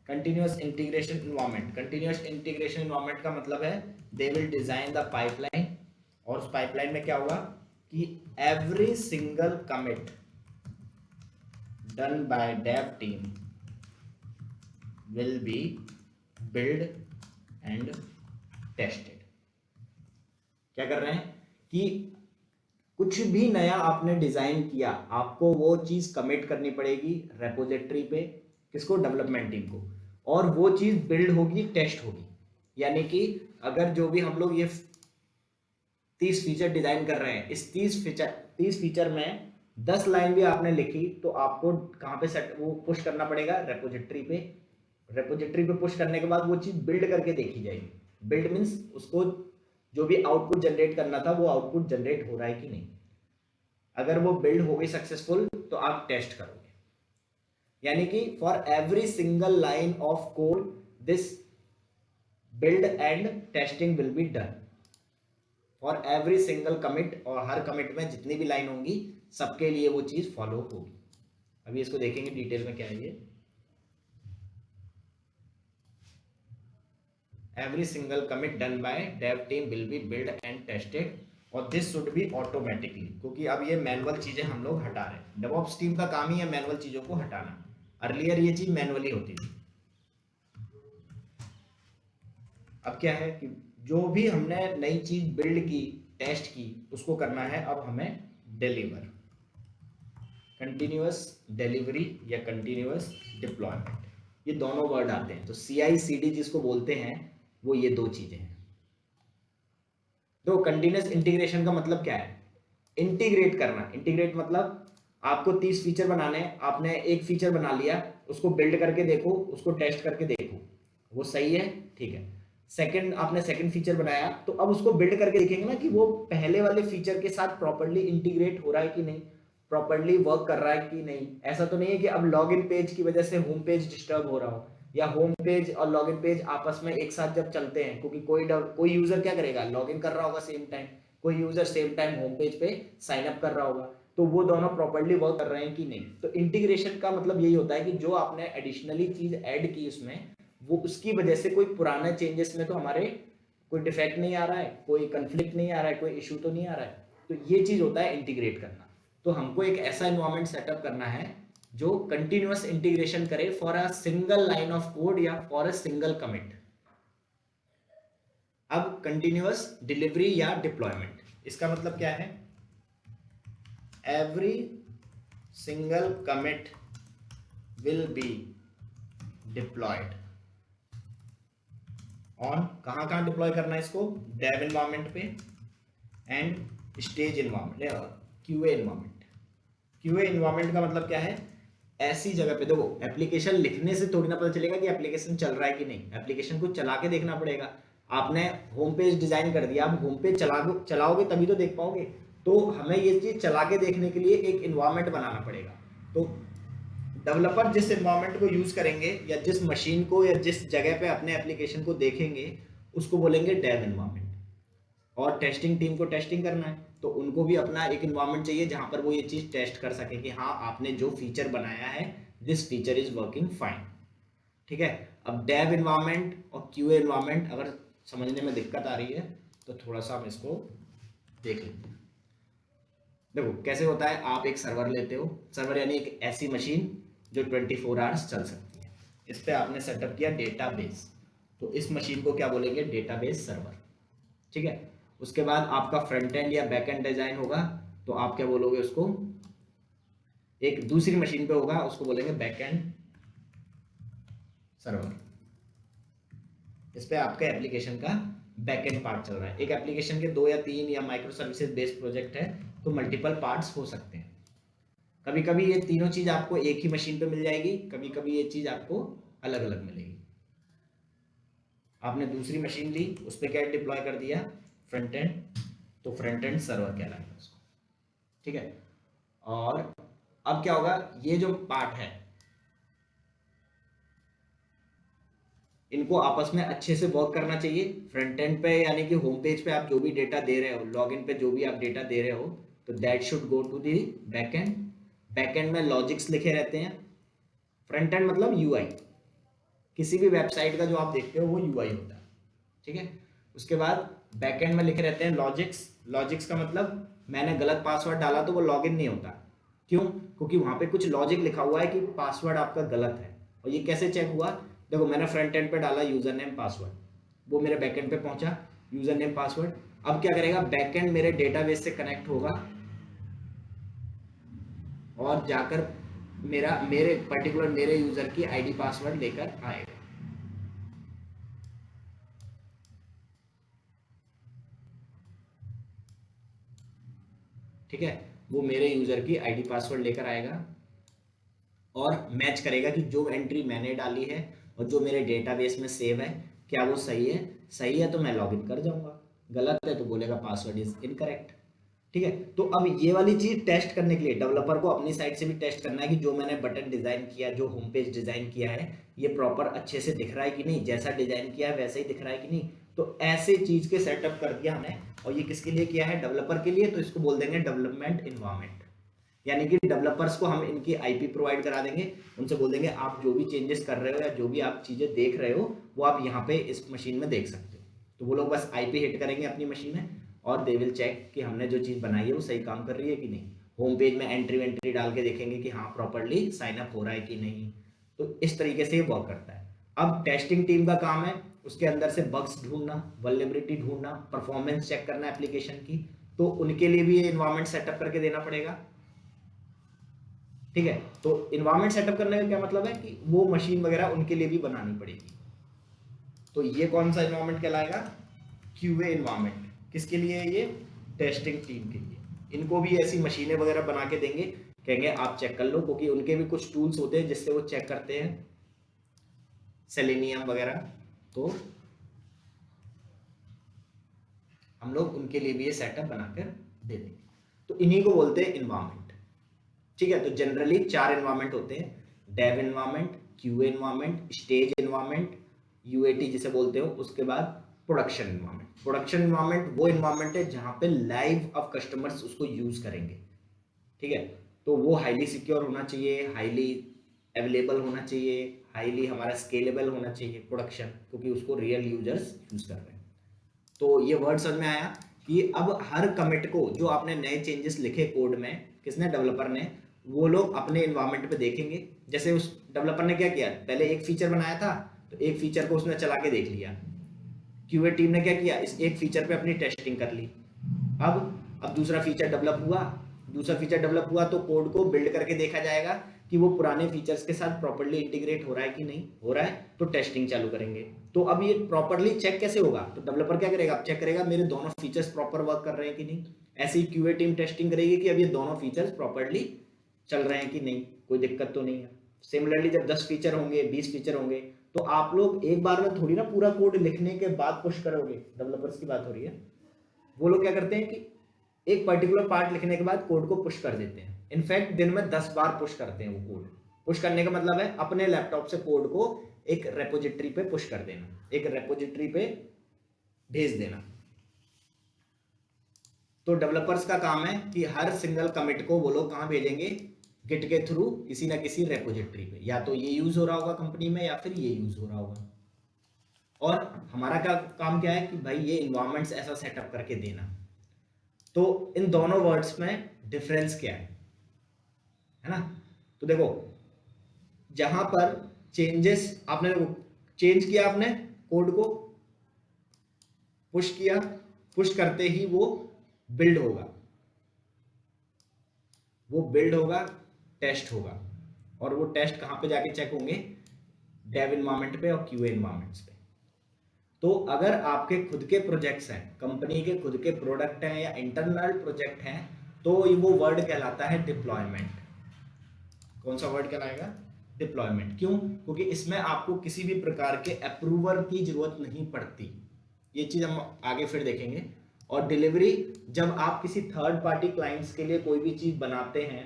continuous integration environment। continuous integration environment का मतलब है they will design the pipeline, और उस पाइपलाइन में क्या होगा कि every single commit done by dev team will be built and tested। क्या कर रहे हैं कि कुछ भी नया आपने डिजाइन किया, आपको वो चीज कमिट करनी पड़ेगी रेपोजिटरी पे, किसको, डेवलपमेंट टीम को, और वो चीज बिल्ड होगी, टेस्ट होगी। यानी कि अगर जो भी हम लोग ये 30 फीचर डिजाइन कर रहे हैं, इस 30 फीचर में 10 लाइन भी आपने लिखी तो आपको कहाँ पे सेट वो पुश करना पड़ेगा, रेपोजिटरी पे। रेपोजिटरी पे पुश करने के बाद वो चीज बिल्ड करके देखी जाएगी। बिल्ड मीन्स उसको जो भी आउटपुट जनरेट करना था वो आउटपुट जनरेट हो रहा है कि नहीं। अगर वो बिल्ड हो गई सक्सेसफुल तो आप टेस्ट करोगे, यानी कि for every single line of code this build and testing will be done for every single commit, और हर कमिट में जितनी भी लाइन होंगी सबके लिए वो चीज फॉलो होगी। अभी इसको देखेंगे डिटेल में क्या है ये। Every single commit done by Dave team will be build and tested, और दिस शुड बी ऑटोमेटिकली, क्योंकि अब ये मैनुअल चीजें हम लोग हटा रहे हैं। डेवऑप्स टीम का काम ही है मैनुअल चीजों को हटाना। अर्लियर ये चीज मैनुअली होती थी। अब क्या है कि जो भी हमने नई चीज बिल्ड की, टेस्ट की, उसको करना है अब हमें डिलीवर। कंटिन्यूअस डिलीवरी या कंटिन्यूअस डिप्लॉयमेंट, ये दोनों वर्ड आते हैं। तो CI/CD जिसको बोलते हैं वो ये दो चीजें हैं। तो कंटिन्यूअस इंटीग्रेशन का मतलब क्या है, इंटीग्रेट करना। इंटीग्रेट मतलब आपको 30 फीचर बनाने हैं, आपने एक फीचर बना लिया, उसको बिल्ड करके देखो, उसको टेस्ट करके देखो वो सही है, ठीक है। सेकंड आपने सेकंड फीचर बनाया तो अब उसको बिल्ड करके देखेंगे ना कि वो पहले वाले फीचर के साथ प्रॉपर्ली इंटीग्रेट हो रहा है कि नहीं, प्रॉपर्ली वर्क कर रहा है कि नहीं। ऐसा तो नहीं है कि अब लॉगिन पेज की वजह से होम पेज डिस्टर्ब हो रहा हो, या होम पेज और लॉगिन पेज आपस में एक साथ जब चलते हैं, क्योंकि कोई यूजर क्या करेगा, लॉगिन कर रहा होगा सेम टाइम, कोई user same time home page पे साइन अप कर रहा होगा, तो वो दोनों प्रॉपर्ली वर्क कर रहे हैं कि नहीं। तो इंटीग्रेशन का मतलब यही होता है कि जो आपने एडिशनली चीज ऐड की उसमें, वो उसकी वजह से कोई पुराना चेंजेस में तो हमारे कोई डिफेक्ट नहीं आ रहा है, कोई कंफ्लिक्ट नहीं आ रहा है, कोई इशू तो नहीं आ रहा है। तो ये चीज होता है इंटीग्रेट करना। तो हमको एक ऐसा एनवायरनमेंट सेटअप करना है जो कंटिन्यूअस इंटीग्रेशन करे for a single line of code या फॉर अ सिंगल कमिट। अब कंटिन्यूअस डिलीवरी या डिप्लॉयमेंट, इसका मतलब क्या है, every single commit will be diploid on, कहां डिप्लॉय करना है इसको, डेव एनवायरनमेंट पे and stage environment, QA environment. QA environment का मतलब क्या है, ऐसी जगह पे देखो, एप्लीकेशन लिखने से थोड़ी ना पता चलेगा कि एप्लीकेशन चल रहा है कि नहीं, एप्लीकेशन को चला के देखना पड़ेगा। आपने होम पेज डिजाइन कर दिया, आप होम पेज चलाओगे तभी तो देख पाओगे। तो हमें ये चीज चला के देखने के लिए एक एनवायरनमेंट बनाना पड़ेगा। तो डेवलपर जिस एनवायरनमेंट को यूज करेंगे या जिस मशीन को या जिस जगह पे अपने एप्लीकेशन को देखेंगे उसको बोलेंगे डेव एनवायरनमेंट। और टेस्टिंग टीम को टेस्टिंग करना है तो उनको भी अपना एक एनवायरनमेंट चाहिए जहां पर वो ये चीज टेस्ट कर सके कि हाँ आपने जो फीचर बनाया है this feature is working fine, ठीक है। अब डेव एनवायरनमेंट और क्यूए एनवायरनमेंट अगर समझने में दिक्कत आ रही है तो थोड़ा सा हम इसको देख लेते हैं। देखो कैसे होता है, आप एक सर्वर लेते हो, सर्वर यानी एक ऐसी मशीन जो 24 आवर्स चल सकती है। इस पे आपने सेटअप किया डेटाबेस, तो इस मशीन को क्या बोलेंगे, डेटाबेस सर्वर, ठीक है। उसके बाद आपका फ्रंट एंड या बैक एंड डिजाइन होगा तो आप क्या बोलोगे उसको, एक दूसरी मशीन पे होगा उसको बोलेंगे बैक एंड सर्वर। इस पे आपके एप्लीकेशन का बैक एंड पार्ट चल रहा है। एक एप्लीकेशन के 2 या 3 या माइक्रो सर्विसेज बेस्ड प्रोजेक्ट है तो मल्टीपल पार्ट्स हो सकते हैं। कभी कभी ये तीनों चीज आपको एक ही मशीन पे मिल जाएगी, कभी कभी ये चीज आपको अलग अलग मिलेगी। आपने दूसरी मशीन ली, उस पर क्या डिप्लॉय कर दिया, फ्रंट एंड, तो फ्रंट एंड सर्वर कहलाएगा उसको, ठीक है। और अब क्या होगा, ये जो पार्ट है इनको आपस में अच्छे से वर्क करना चाहिए। फ्रंट एंड पे यानी कि होम पेज पे आप जो भी डेटा दे रहे हो, लॉगिन पे जो भी आप डेटा दे रहे हो, तो that should go to the back end. Back end में लॉजिक्स लिखे रहते हैं। फ्रंट एंड मतलब यूआई, किसी भी वेबसाइट का जो आप देखते हो वो यूआई होता है, ठीक है। उसके बाद बैक एंड में लिखे रहते हैं लॉजिक्स। लॉजिक्स का मतलब मैंने गलत पासवर्ड डाला तो वो लॉगिन नहीं होता, क्यों, क्योंकि वहां पे कुछ लॉजिक लिखा हुआ है कि पासवर्ड आपका गलत है। और ये कैसे चेक हुआ, देखो मैंने फ्रंट एंड पे डाला यूजर नेम पासवर्ड, वो मेरे बैक एंड पे पहुंचा यूजर नेम पासवर्ड। अब क्या करेगा, बैक एंड मेरे डेटाबेस से कनेक्ट होगा और जाकर मेरे पर्टिकुलर मेरे यूजर की आईडी पासवर्ड लेकर आएगा। ठीक है, वो मेरे यूजर की आईडी पासवर्ड लेकर आएगा और मैच करेगा कि जो एंट्री मैंने डाली है और जो मेरे डेटाबेस में सेव है क्या वो सही है तो मैं लॉगिन कर जाऊंगा, गलत है तो बोलेगा पासवर्ड इज इनकरेक्ट। ठीक है, तो अब ये वाली चीज टेस्ट करने के लिए डेवलपर को अपनी साइड से भी टेस्ट करना है कि जो मैंने बटन डिजाइन किया, जो होम पेज डिजाइन किया है, ये प्रॉपर अच्छे से दिख रहा है कि नहीं, जैसा डिजाइन किया है वैसे ही दिख रहा है कि नहीं। तो ऐसे चीज के सेटअप कर दिया हमने, और ये किसके लिए किया है, डेवलपर के लिए। तो इसको बोल देंगे डेवलपमेंट इन्वायरमेंट, यानी कि डेवलपर्स को हम इनकी आईपी प्रोवाइड करा देंगे, उनसे बोल देंगे आप जो भी चेंजेस कर रहे हो या जो भी आप चीजें देख रहे हो वो आप यहाँ पे इस मशीन में देख सकते हो। तो वो लोग बस आईपी हिट करेंगे अपनी मशीन में और दे विल चेक कि हमने जो चीज़ बनाई है वो सही काम कर रही है कि नहीं। होम पेज में एंट्री डाल के देखेंगे कि हाँ प्रॉपरली साइन अप हो रहा है कि नहीं। तो इस तरीके से ये वर्क करता है। अब टेस्टिंग टीम का काम है उसके अंदर से बग्स ढूंढना, वल्नरेबिलिटी ढूंढना, परफॉर्मेंस चेक करना एप्लीकेशन की। तो उनके लिए भी ये इन्वायरमेंट सेटअप करके देना पड़ेगा। ठीक है, तो इन्वायरमेंट सेटअप करने का क्या मतलब है कि वो मशीन वगैरह उनके लिए भी बनानी पड़ेगी। तो ये कौन सा इन्वायरमेंट कहलाएगा, क्यूए इन्वायरमेंट। किसके लिए है ये, टेस्टिंग टीम के लिए। इनको भी ऐसी मशीनें वगैरह बना के देंगे, कहेंगे आप चेक कर लो, क्योंकि उनके भी कुछ टूल्स होते हैं जिससे वो चेक करते हैं, सेलेनियम वगैरह। तो हम लोग उनके लिए भी ये सेटअप बनाकर दे देंगे। तो इन्हीं को बोलते हैं इन्वायरमेंट। ठीक है, तो जनरली 4 इन्वायरमेंट होते हैं, dev environment, QA environment, stage environment, UAT जिसे बोलते हो, उसके बाद प्रोडक्शन इन्वायरमेंट। प्रोडक्शन इन्वायरमेंट वो इन्वायरमेंट है जहां पे लाइव अब कस्टमर्स उसको यूज करेंगे। ठीक है, तो वो हाईली सिक्योर होना चाहिए, हाईली अवेलेबल होना चाहिए, हाईली हमारा स्केलेबल होना चाहिए प्रोडक्शन, क्योंकि उसको रियल यूजर्स यूज कर रहे हैं। तो ये वर्ड समझ में आया कि अब हर कमिट को जो आपने नए चेंजेस लिखे कोड में, किसने, डेवलपर ने, वो लोग अपने इन्वायरमेंट पे देखेंगे। जैसे उस डेवलपर ने क्या किया, पहले एक फीचर बनाया था तो एक फीचर को उसने चला के देख लिया, क्यूए टीम ने क्या किया, इस एक फीचर पे अपनी टेस्टिंग कर ली। अब दूसरा फीचर डेवलप हुआ तो कोड को बिल्ड करके देखा जाएगा कि वो पुराने फीचर्स के साथ प्रॉपर्ली इंटीग्रेट हो रहा है कि नहीं हो रहा है, तो टेस्टिंग चालू करेंगे। तो अब ये प्रॉपर्ली चेक कैसे होगा, तो डेवलपर क्या करेगा, अब चेक करेगा मेरे दोनों फीचर्स प्रॉपर वर्क कर रहे हैं कि नहीं। ऐसे ही क्यूए टीम टेस्टिंग करेगी कि अब ये दोनों फीचर्स प्रॉपर्ली चल रहे हैं कि नहीं, कोई दिक्कत तो नहीं है। सिमिलरली जब 10 फीचर होंगे, 20 फीचर होंगे, तो आप लोग एक बार में थोड़ी ना पूरा कोड लिखने के बाद पुश करोगे, डेवलपर्स की बात हो रही है। वो लोग क्या करते हैं कि एक पर्टिकुलर पार्ट लिखने के बाद कोड को पुश कर देते हैं। इनफैक्ट दिन में 10 बार पुश करते हैं वो कोड। पुश करने का मतलब है अपने लैपटॉप से कोड को एक रेपोजिटरी पे पुश कर देना, एक रेपोजिटरी पे भेज देना। तो डेवलपर्स का काम है कि हर सिंगल कमिट को वो लोग कहां भेजेंगे, गिट के थ्रू किसी ना किसी रेपोजिटरी पे, या तो ये यूज हो रहा होगा कंपनी में या फिर ये यूज हो रहा होगा। और हमारा क्या काम क्या है कि भाई ये इन्वायरमेंट्स ऐसा सेटअप करके देना। तो इन दोनों वर्ड्स में डिफरेंस क्या है ना। तो देखो जहां पर चेंजेस आपने चेंज किया, आपने कोड को पुश किया, पुश करते ही वो बिल्ड होगा, टेस्ट होगा, और वो टेस्ट कहां पे जाके चेक होंगे, डेव इन्वायरमेंट पे और क्यूए इन्वायरमेंट्स पे। तो अगर आपके खुद के प्रोजेक्ट्स हैं, कंपनी के खुद के प्रोडक्ट हैं या इंटरनल प्रोजेक्ट हैं, तो वो वर्ड कहलाता है डिप्लॉयमेंट। कौन सा वर्ड कहलाएगा, डिप्लॉयमेंट। क्यों, क्योंकि इसमें आपको किसी भी प्रकार के अप्रूवर की जरूरत नहीं पड़ती। ये चीज हम आगे फिर देखेंगे। और डिलीवरी, जब आप किसी थर्ड पार्टी क्लाइंट्स के लिए कोई भी चीज बनाते हैं,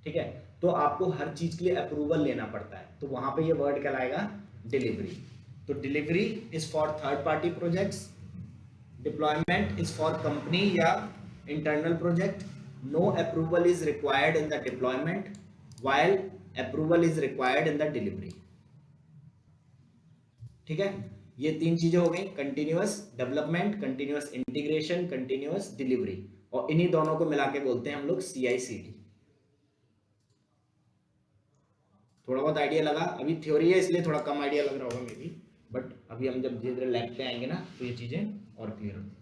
ठीक है, तो आपको हर चीज के लिए अप्रूवल लेना पड़ता है, तो वहां पे ये वर्ड कहलाएगा डिलीवरी। तो delivery is for third party projects, deployment is for company या internal project. No approval is required in the deployment while approval is required in the delivery। ठीक है, ये 3 चीजें हो गई, continuous development, continuous integration, continuous delivery, और इन्हीं दोनों को मिला के बोलते हैं हम लोग CI/CD। थोड़ा बहुत आइडिया लगा, अभी थ्योरी है इसलिए थोड़ा कम आइडिया लग रहा होगा मे बी, बट अभी हम जब धीरे धीरे लैब पे आएंगे ना तो ये चीजें और क्लियर हो जाएंगी।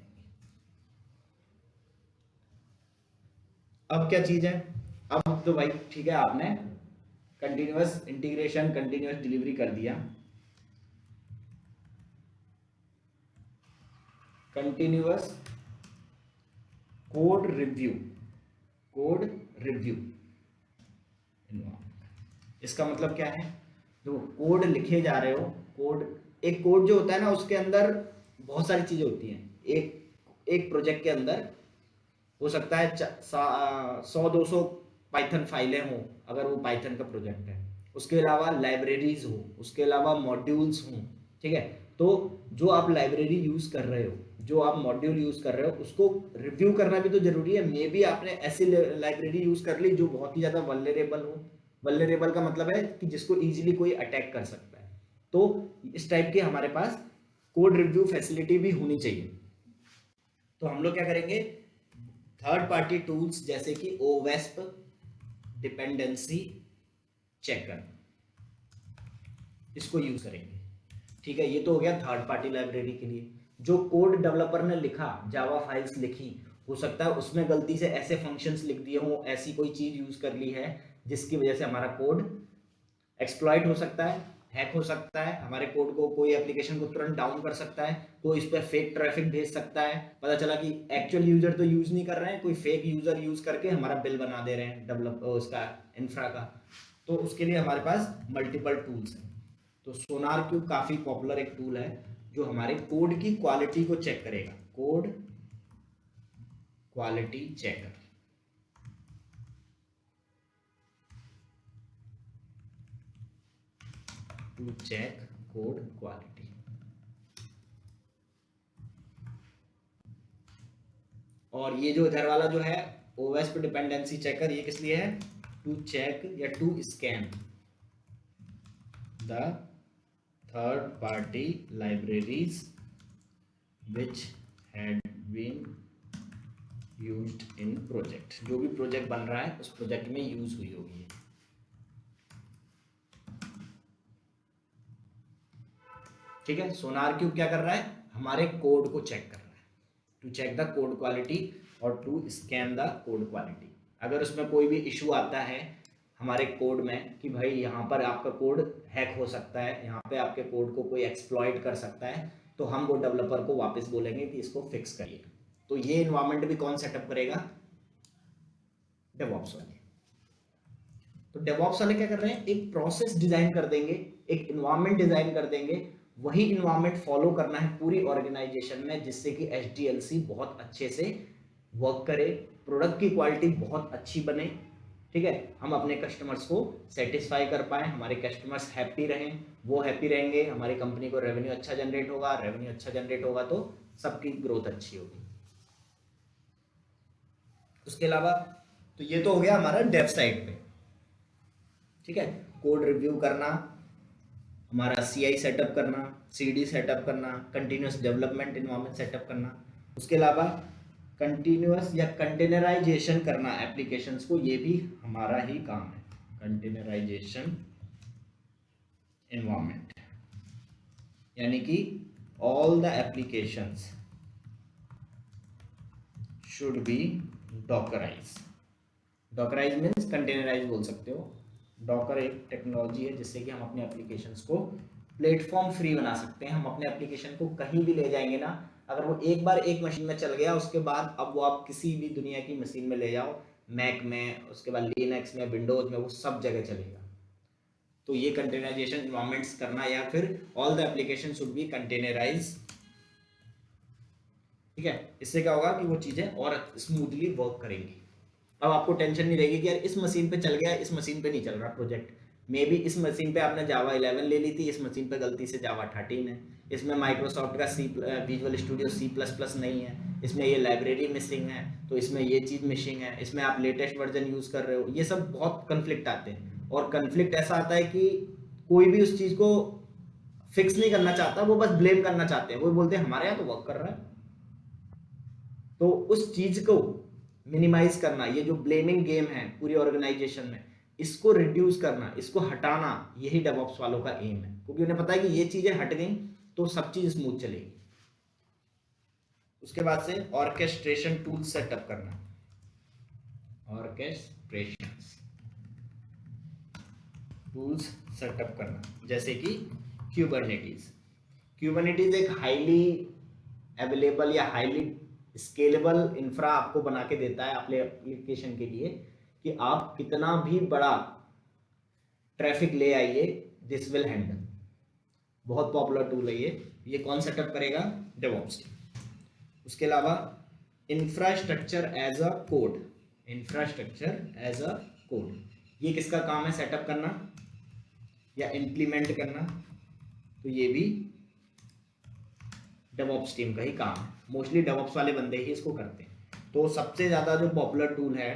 अब क्या चीज है, अब तो भाई ठीक है, आपने कंटिन्यूअस इंटीग्रेशन, कंटिन्यूअस डिलीवरी कर दिया, continuous code review, code review environment. इसका मतलब क्या है, जो कोड लिखे जा रहे हो, एक कोड जो होता है ना, उसके अंदर बहुत सारी चीजें होती हैं। एक प्रोजेक्ट के अंदर हो सकता है 100-200 पाइथन फाइलें हो, अगर वो पाइथन का प्रोजेक्ट है। उसके अलावा लाइब्रेरीज हो, उसके अलावा मॉड्यूल्स हों, ठीक है। तो जो आप लाइब्रेरी यूज कर रहे हो, जो आप मॉड्यूल यूज कर रहे हो, उसको रिव्यू करना भी तो जरूरी है। मे बी आपने ऐसी लाइब्रेरी यूज कर ली जो बहुत ही ज्यादा वल्नरेबल हो। वल्नरेबल का मतलब है कि जिसको इजीली कोई अटैक कर सकता है। तो इस टाइप की हमारे पास कोड रिव्यू फैसिलिटी भी होनी चाहिए। तो हम लोग क्या करेंगे, थर्ड पार्टी टूल्स जैसे कि ओवेस्प डिपेंडेंसी चेकर, इसको यूज करेंगे। ठीक है, ये तो हो गया थर्ड पार्टी लाइब्रेरी के लिए। जो कोड डेवलपर ने लिखा, जावा फाइल्स लिखी, हो सकता है उसमें गलती से ऐसे फंक्शंस लिख दिए हो, ऐसी कोई चीज यूज कर ली है जिसकी वजह से हमारा कोड एक्सप्लॉइट हो सकता है, हैक हो सकता है। हमारे कोड को, कोई एप्लीकेशन को तुरंत डाउन कर सकता है, कोई इस पर फेक ट्रैफिक भेज सकता है। पता चला कि एक्चुअल यूजर तो यूज नहीं कर रहे हैं, कोई फेक यूजर यूज करके हमारा बिल बना दे रहे हैं डेवलप उसका इंफ्रा का। तो उसके लिए हमारे पास मल्टीपल टूल्स हैं। तो सोनार क्यूब काफी पॉपुलर एक टूल है जो हमारे कोड की क्वालिटी को चेक करेगा, code quality checker. To check code quality. और ये जो इधर वाला जो है ओवेस्प डिपेंडेंसी चेकर, ये किस लिए है, टू चेक या to scan the third party libraries which had been used in project. जो भी प्रोजेक्ट बन रहा है उस प्रोजेक्ट में यूज हुई होगी। ठीक है, सोनार क्यूब क्या कर रहा है, हमारे कोड को चेक कर रहा है, to check the code quality और to scan the code quality. अगर उसमें कोई भी इशू आता है हमारे कोड में कि भाई यहाँ पर आपका कोड हैक हो सकता है, यहाँ पे आपके कोड को कोई एक्सप्लॉइट कर सकता है, तो हम वो डेवलपर को वापस बोलेंगे कि इसको फिक्स करिए। तो ये इन्वायरमेंट भी कौन सेटअप करेगा, डेवऑप्स वाले। तो डेवऑप्स वाले क्या कर रहे हैं, एक प्रोसेस डिजाइन कर देंगे, एक इन्वायरमेंट डिजाइन कर देंगे। वही इन्वायरमेंट फॉलो करना है पूरी ऑर्गेनाइजेशन में, जिससे कि एचडीएलसी बहुत अच्छे से वर्क करे, प्रोडक्ट की क्वालिटी बहुत अच्छी बने। ठीक है, हम अपने कस्टमर्स को सेटिस्फाई कर पाए, हमारे कस्टमर्स हैप्पी रहें, वो हैप्पी रहेंगे, हमारी कंपनी को रेवेन्यू अच्छा जनरेट होगा, रेवेन्यू अच्छा जनरेट होगा तो सबकी ग्रोथ अच्छी होगी। उसके अलावा तो ये तो हो गया हमारा डेव साइड पे। ठीक है, कोड रिव्यू करना, हमारा सीआई सेटअप करना, सीडी सेटअप करना, कंटिन्यूस डेवलपमेंट इन्वायरमेंट सेटअप करना। उसके अलावा कंटिन्यूस या कंटेनराइजेशन करना एप्लीकेशंस को, ये भी हमारा ही काम है, कंटेनराइजेशन इन्वायरमेंट। यानी कि all the applications should be dockerise. Dockerise means containerise बोल सकते हो। डॉकर एक टेक्नोलॉजी है जिससे कि हम अपने एप्लीकेशंस को प्लेटफॉर्म फ्री बना सकते हैं। हम अपने एप्लीकेशन को कहीं भी ले जाएंगे ना, अगर वो एक बार एक मशीन में चल गया, उसके बाद अब वो आप किसी भी दुनिया की मशीन में ले जाओ, मैक में, उसके बाद लिनक्स में, विंडोज में, वो सब जगह चलेगा। तो ये कंटेनराइजेशन इन्वायरमेंट्स करना, या फिर all the application should be containerise. ठीक है, इससे क्या होगा कि वो चीजें और स्मूथली वर्क करेंगी। अब आपको टेंशन नहीं रहेगी कि यार इस मशीन पे चल गया, इस मशीन पे नहीं चल रहा प्रोजेक्ट। मे बी इस मशीन पे आपने जावा 11 ले ली थी, इस मशीन पे गलती से जावा 13 है, इसमें माइक्रोसॉफ्ट का विजुअल स्टूडियो C++ नहीं है, इसमें ये लाइब्रेरी मिसिंग है, तो इसमें ये चीज़ मिसिंग है, इसमें आप लेटेस्ट वर्जन यूज़ कर रहे हो। ये सब बहुत कन्फ्लिक्ट आते हैं, और कन्फ्लिक्ट ऐसा आता है कि कोई भी उस चीज़ को फिक्स नहीं करना चाहता, वो बस ब्लेम करना चाहते हैं। वो बोलते हैं हमारे यहाँ तो वर्क कर रहा है। तो उस चीज़ को मिनिमाइज करना, ये जो ब्लेमिंग गेम है पूरी ऑर्गेनाइजेशन में, इसको रिड्यूस करना, इसको हटाना, यही डेवऑप्स वालों का एम है। क्योंकि उन्हें पता है कि ये चीजें हट गई तो सब चीज स्मूथ चलेगी। उसके बाद से ऑर्केस्ट्रेशन टूल सेटअप करना, ऑर्केस्ट्रेशन टूल्स सेटअप करना, जैसे कि क्यूबरनेटीज। क्यूबरनेटीज एक हाईली अवेलेबल या हाईली स्केलेबल इंफ्रा आपको बना के देता है अपने एप्लीकेशन के लिए कि आप कितना भी बड़ा ट्रैफिक ले आइए, दिस विल हैंडल। बहुत पॉपुलर टूल है ये कौन सेटअप करेगा? DevOps team. उसके अलावा infrastructure as a code, infrastructure as a code, ये किसका काम है सेटअप करना या इंप्लीमेंट करना? तो ये भी डेवऑप्स टीम का ही काम है। मोस्टली डेवऑप्स वाले बंदे ही इसको करते हैं। तो सबसे ज़्यादा जो पॉपुलर टूल है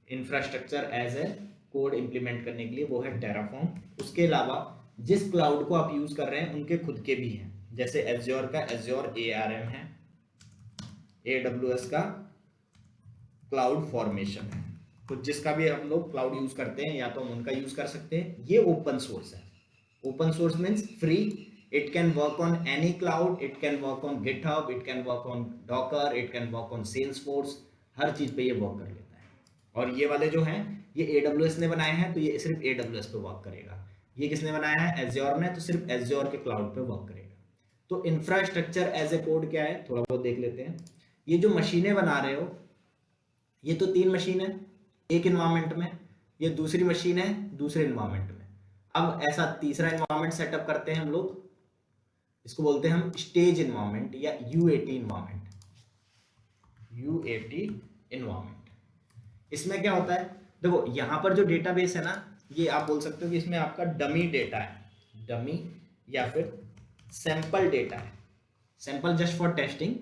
infrastructure as a code implement करने के लिए वो है टेराफॉर्म। उसके अलावा जिस क्लाउड को आप यूज़ कर रहे हैं उनके खुद के भी हैं, जैसे एज्योर का एज्योर ARM है, AWS का क्लाउड फॉर्मेशन है। तो जिसका भी हम लोग क्लाउड यूज़ करते हैं या तो हम उनका यूज़ कर सकते हैं। ये ओपन सोर्स है। Open source means free, it can work on any cloud, it can work on GitHub, it can work on Docker, it can work on Salesforce, हर चीज़ पे ये वर्क कर लेता है। और ये वाले जो हैं ये AWS ने बनाए हैं, तो ये सिर्फ AWS पे वर्क करेगा। ये किसने बनाया है? Azure ने, तो सिर्फ Azure के क्लाउड पे वर्क करेगा। तो इंफ्रास्ट्रक्चर एज ए कोड क्या है थोड़ा बहुत देख लेते हैं। ये जो मशीनें बना रहे हो, ये तो 3 मशीन है एक इन्वायरमेंट में, ये दूसरी मशीन है दूसरे इन्वायरमेंट में। अब ऐसा तीसरा इन्वायरमेंट सेटअप करते हैं हम लोग, इसको बोलते हैं हम स्टेज इन्वायरमेंट या UAT इन्वायरमेंट। UAT इन्वायरमेंट, इसमें क्या होता है? देखो यहाँ पर जो डेटाबेस है ना, ये आप बोल सकते हो कि इसमें आपका डमी डेटा है, डमी या फिर सैंपल डेटा है। सैंपल जस्ट फॉर टेस्टिंग,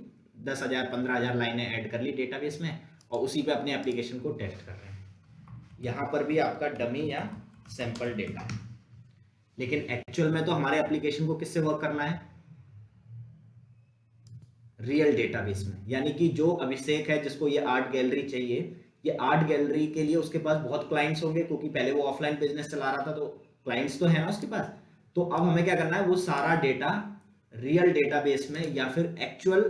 10,000 15,000 लाइनें ऐड कर ली डेटाबेस में और उसी पे अपने एप्लीकेशन को टेस्ट कर रहे हैं। यहाँ पर भी आपका डमी या सैंपल डेटा है, लेकिन एक्चुअल में तो हमारे एप्लीकेशन को किससे वर्क करना है? रियल डेटाबेस में। यानी कि जो अभिषेक है जिसको ये आर्ट गैलरी चाहिए, ये आर्ट गैलरी के लिए उसके पास बहुत क्लाइंट्स होंगे, क्योंकि पहले वो ऑफलाइन बिजनेस चला रहा था, तो क्लाइंट्स तो है ना उसके पास। तो अब हमें क्या करना है? वो सारा डेटा रियल डेटाबेस में या फिर एक्चुअल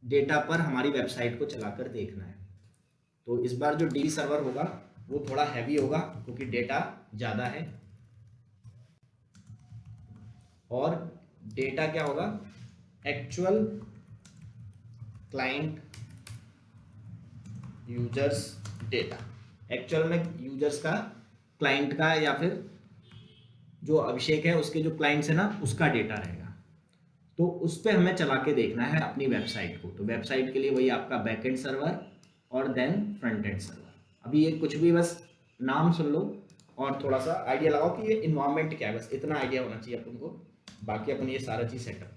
डेटा पर हमारी वेबसाइट को चलाकर देखना है। तो इस बार जो DB सर्वर होगा वो थोड़ा हैवी होगा, क्योंकि डेटा ज़्यादा है। और डेटा क्या होगा? Actual client users data, actual में यूजर्स का, क्लाइंट का, या फिर जो अभिषेक है उसके जो क्लाइंट्स है ना उसका डेटा रहेगा। तो उस पर हमें चला के देखना है अपनी वेबसाइट को। तो वेबसाइट के लिए वही आपका बैकएंड सर्वर और देन फ्रंट एंड सर्वर। अभी ये कुछ भी बस नाम सुन लो और थोड़ा सा आइडिया लगाओ कि ये इन्वायरमेंट क्या है, बस इतना आइडिया होना चाहिए अपन को। बाकी अपन ये सारा चीज सेटअप करेंगे।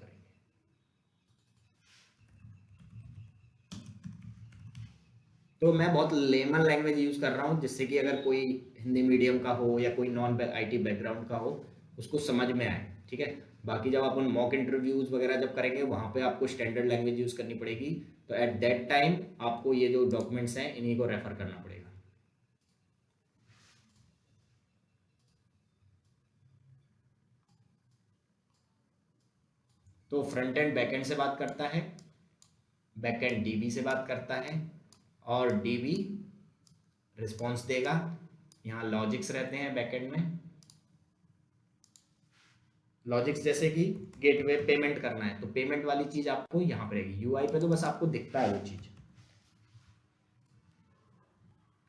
तो मैं बहुत लेमन लैंग्वेज यूज कर रहा हूँ, जिससे कि अगर कोई हिंदी मीडियम का हो या कोई नॉन IT बैकग्राउंड का हो उसको समझ में आए, ठीक है। बाकी जब अपन मॉक इंटरव्यूज वगैरह जब करेंगे वहां पे आपको स्टैंडर्ड लैंग्वेज यूज करनी पड़ेगी। तो एट दैट टाइम आपको ये जो डॉक्यूमेंट्स हैं इन्हीं को रेफर करना पड़ेगा। तो फ्रंट एंड बैकएंड से बात करता है, बैकएंड DB से बात करता है और DB रिस्पॉन्स देगा। यहाँ लॉजिक्स रहते हैं बैकएंड में। लॉजिक्स जैसे कि गेटवे पेमेंट करना है, तो पेमेंट वाली चीज आपको यहाँ पर रहेगी। UI पे तो बस आपको दिखता है वो चीज।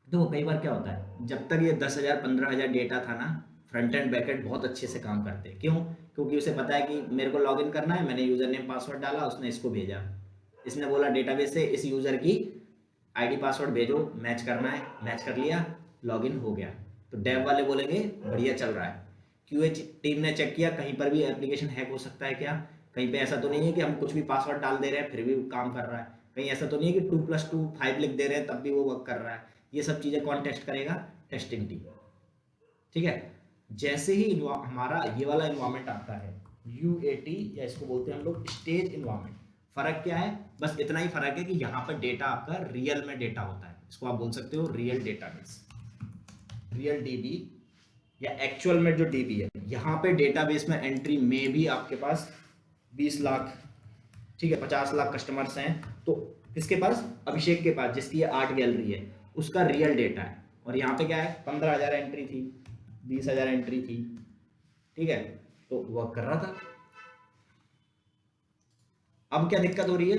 तो कई बार क्या होता है, जब तक ये 10,000 15,000 डेटा था ना, फ्रंट एंड बैकएंड बहुत अच्छे से काम करते हैं। क्यों? क्योंकि उसे पता है कि मेरे को लॉगिन करना है, मैंने यूजर नेम पासवर्ड डाला, उसने इसको भेजा, इसने बोला डेटाबेस से इस यूजर की ID पासवर्ड भेजो, मैच करना है, मैच कर लिया, लॉगिन हो गया। तो डेव वाले बोलेंगे बढ़िया चल रहा है। QA टीम ने चेक किया कहीं पर भी एप्लीकेशन हैक हो सकता है क्या, कहीं पे ऐसा तो नहीं है कि हम कुछ भी पासवर्ड डाल दे रहे हैं फिर भी काम कर रहा है, कहीं ऐसा तो नहीं है कि 2+2 5 लिख दे रहे हैं तब भी वो वर्क कर रहा है। ये सब चीज़ें कौन टेस्ट करेगा? टेस्टिंग टीम, ठीक है। जैसे ही हमारा ये वाला इन्वायरमेंट आता है UAT, या इसको बोलते हैं हम लोग स्टेज इन्वायरमेंट। फर्क क्या है? बस इतना ही फर्क है कि यहाँ पर डेटा आपका रियल में डेटा होता है, इसको आप बोल सकते हो रियल डेटाबेस, रियल DB या एक्चुअल में जो DB है। यहाँ पे डेटाबेस में एंट्री में भी आपके पास 20 लाख, ठीक है, 50 लाख कस्टमर्स हैं। तो किसके पास? अभिषेक के पास, जिसकी आर्ट गैलरी है, उसका रियल डेटा है। और यहाँ पे क्या है? 15,000 एंट्री थी, 20,000 एंट्री थी, ठीक है, तो वर्क कर रहा था। अब क्या दिक्कत हो रही है?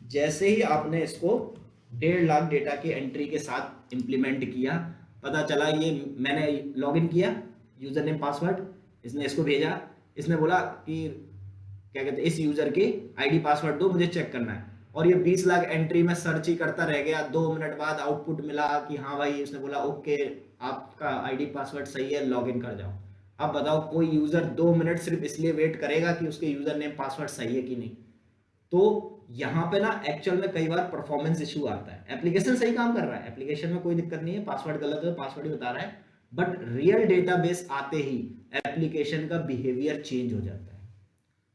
जैसे ही आपने इसको 1.5 लाख डेटा की एंट्री के साथ इंप्लीमेंट किया, पता चला ये मैंने लॉगिन किया, यूजर नेम पासवर्ड, इसने इसको भेजा, इसने बोला कि क्या कहते हैं इस यूजर की आईडी पासवर्ड दो, मुझे चेक करना है, और ये 20 लाख एंट्री में सर्च ही करता रह गया। 2 मिनट बाद आउटपुट मिला कि हाँ भाई, उसने बोला ओके आपका आईडी पासवर्ड सही है, लॉगिन कर जाओ। अब बताओ कोई यूजर 2 मिनट सिर्फ इसलिए वेट करेगा कि उसके यूजर नेम पासवर्ड सही है कि नहीं? तो यहाँ पे ना एक्चुअल में कई बार परफॉर्मेंस इशू आता है। एप्लीकेशन सही काम कर रहा है, एप्लीकेशन में कोई दिक्कत नहीं है, पासवर्ड गलत है पासवर्ड ही बता रहा है, बट रियल डेटाबेस आते ही एप्लीकेशन का बिहेवियर चेंज हो जाता है,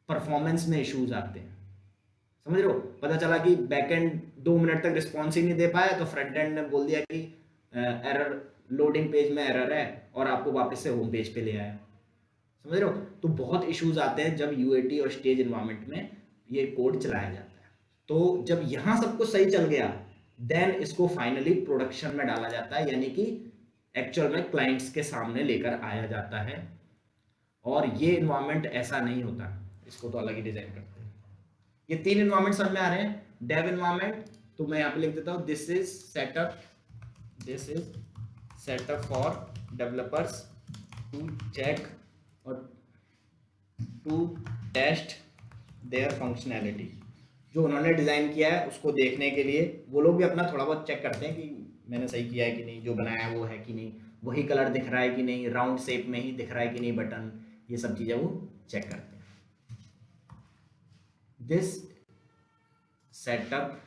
परफॉर्मेंस में इश्यूज आते हैं। समझ रहे हो? पता चला कि बैकएंड 2 मिनट तक रिस्पॉन्स ही नहीं दे पाया, तो फ्रंट एंड ने बोल दिया कि एरर, लोडिंग पेज में एरर है, और आपको वापस से होम पेज पे ले आया। समझ रहे हो? तो बहुत इश्यूज आते हैं जब यूएटी और स्टेज एनवायरनमेंट में ये कोड चलाया जाता है। तो जब यहाँ सब कुछ सही चल गया, देन इसको फाइनली प्रोडक्शन में डाला जाता है, यानी कि एक्चुअल में क्लाइंट्स के सामने लेकर आया जाता है। और ये एनवायरनमेंट ऐसा नहीं होता, इसको तो अलग ही डिजाइन करते हैं। ये 3 एनवायरनमेंट समझ में आ रहे हैं। डेव एनवायरनमेंट, तो मैं यहाँ पे लिख देता हूँ, this is setup for developers to check और टू टेस्ट देयर फंक्शनैलिटी। जो उन्होंने डिजाइन किया है उसको देखने के लिए वो लोग भी अपना थोड़ा बहुत चेक करते हैं कि मैंने सही किया है कि नहीं, जो बनाया है वो है कि नहीं, वही कलर दिख रहा है कि नहीं, राउंड शेप में ही दिख रहा है कि नहीं बटन, ये सब चीजें वो चेक करते हैं। This setup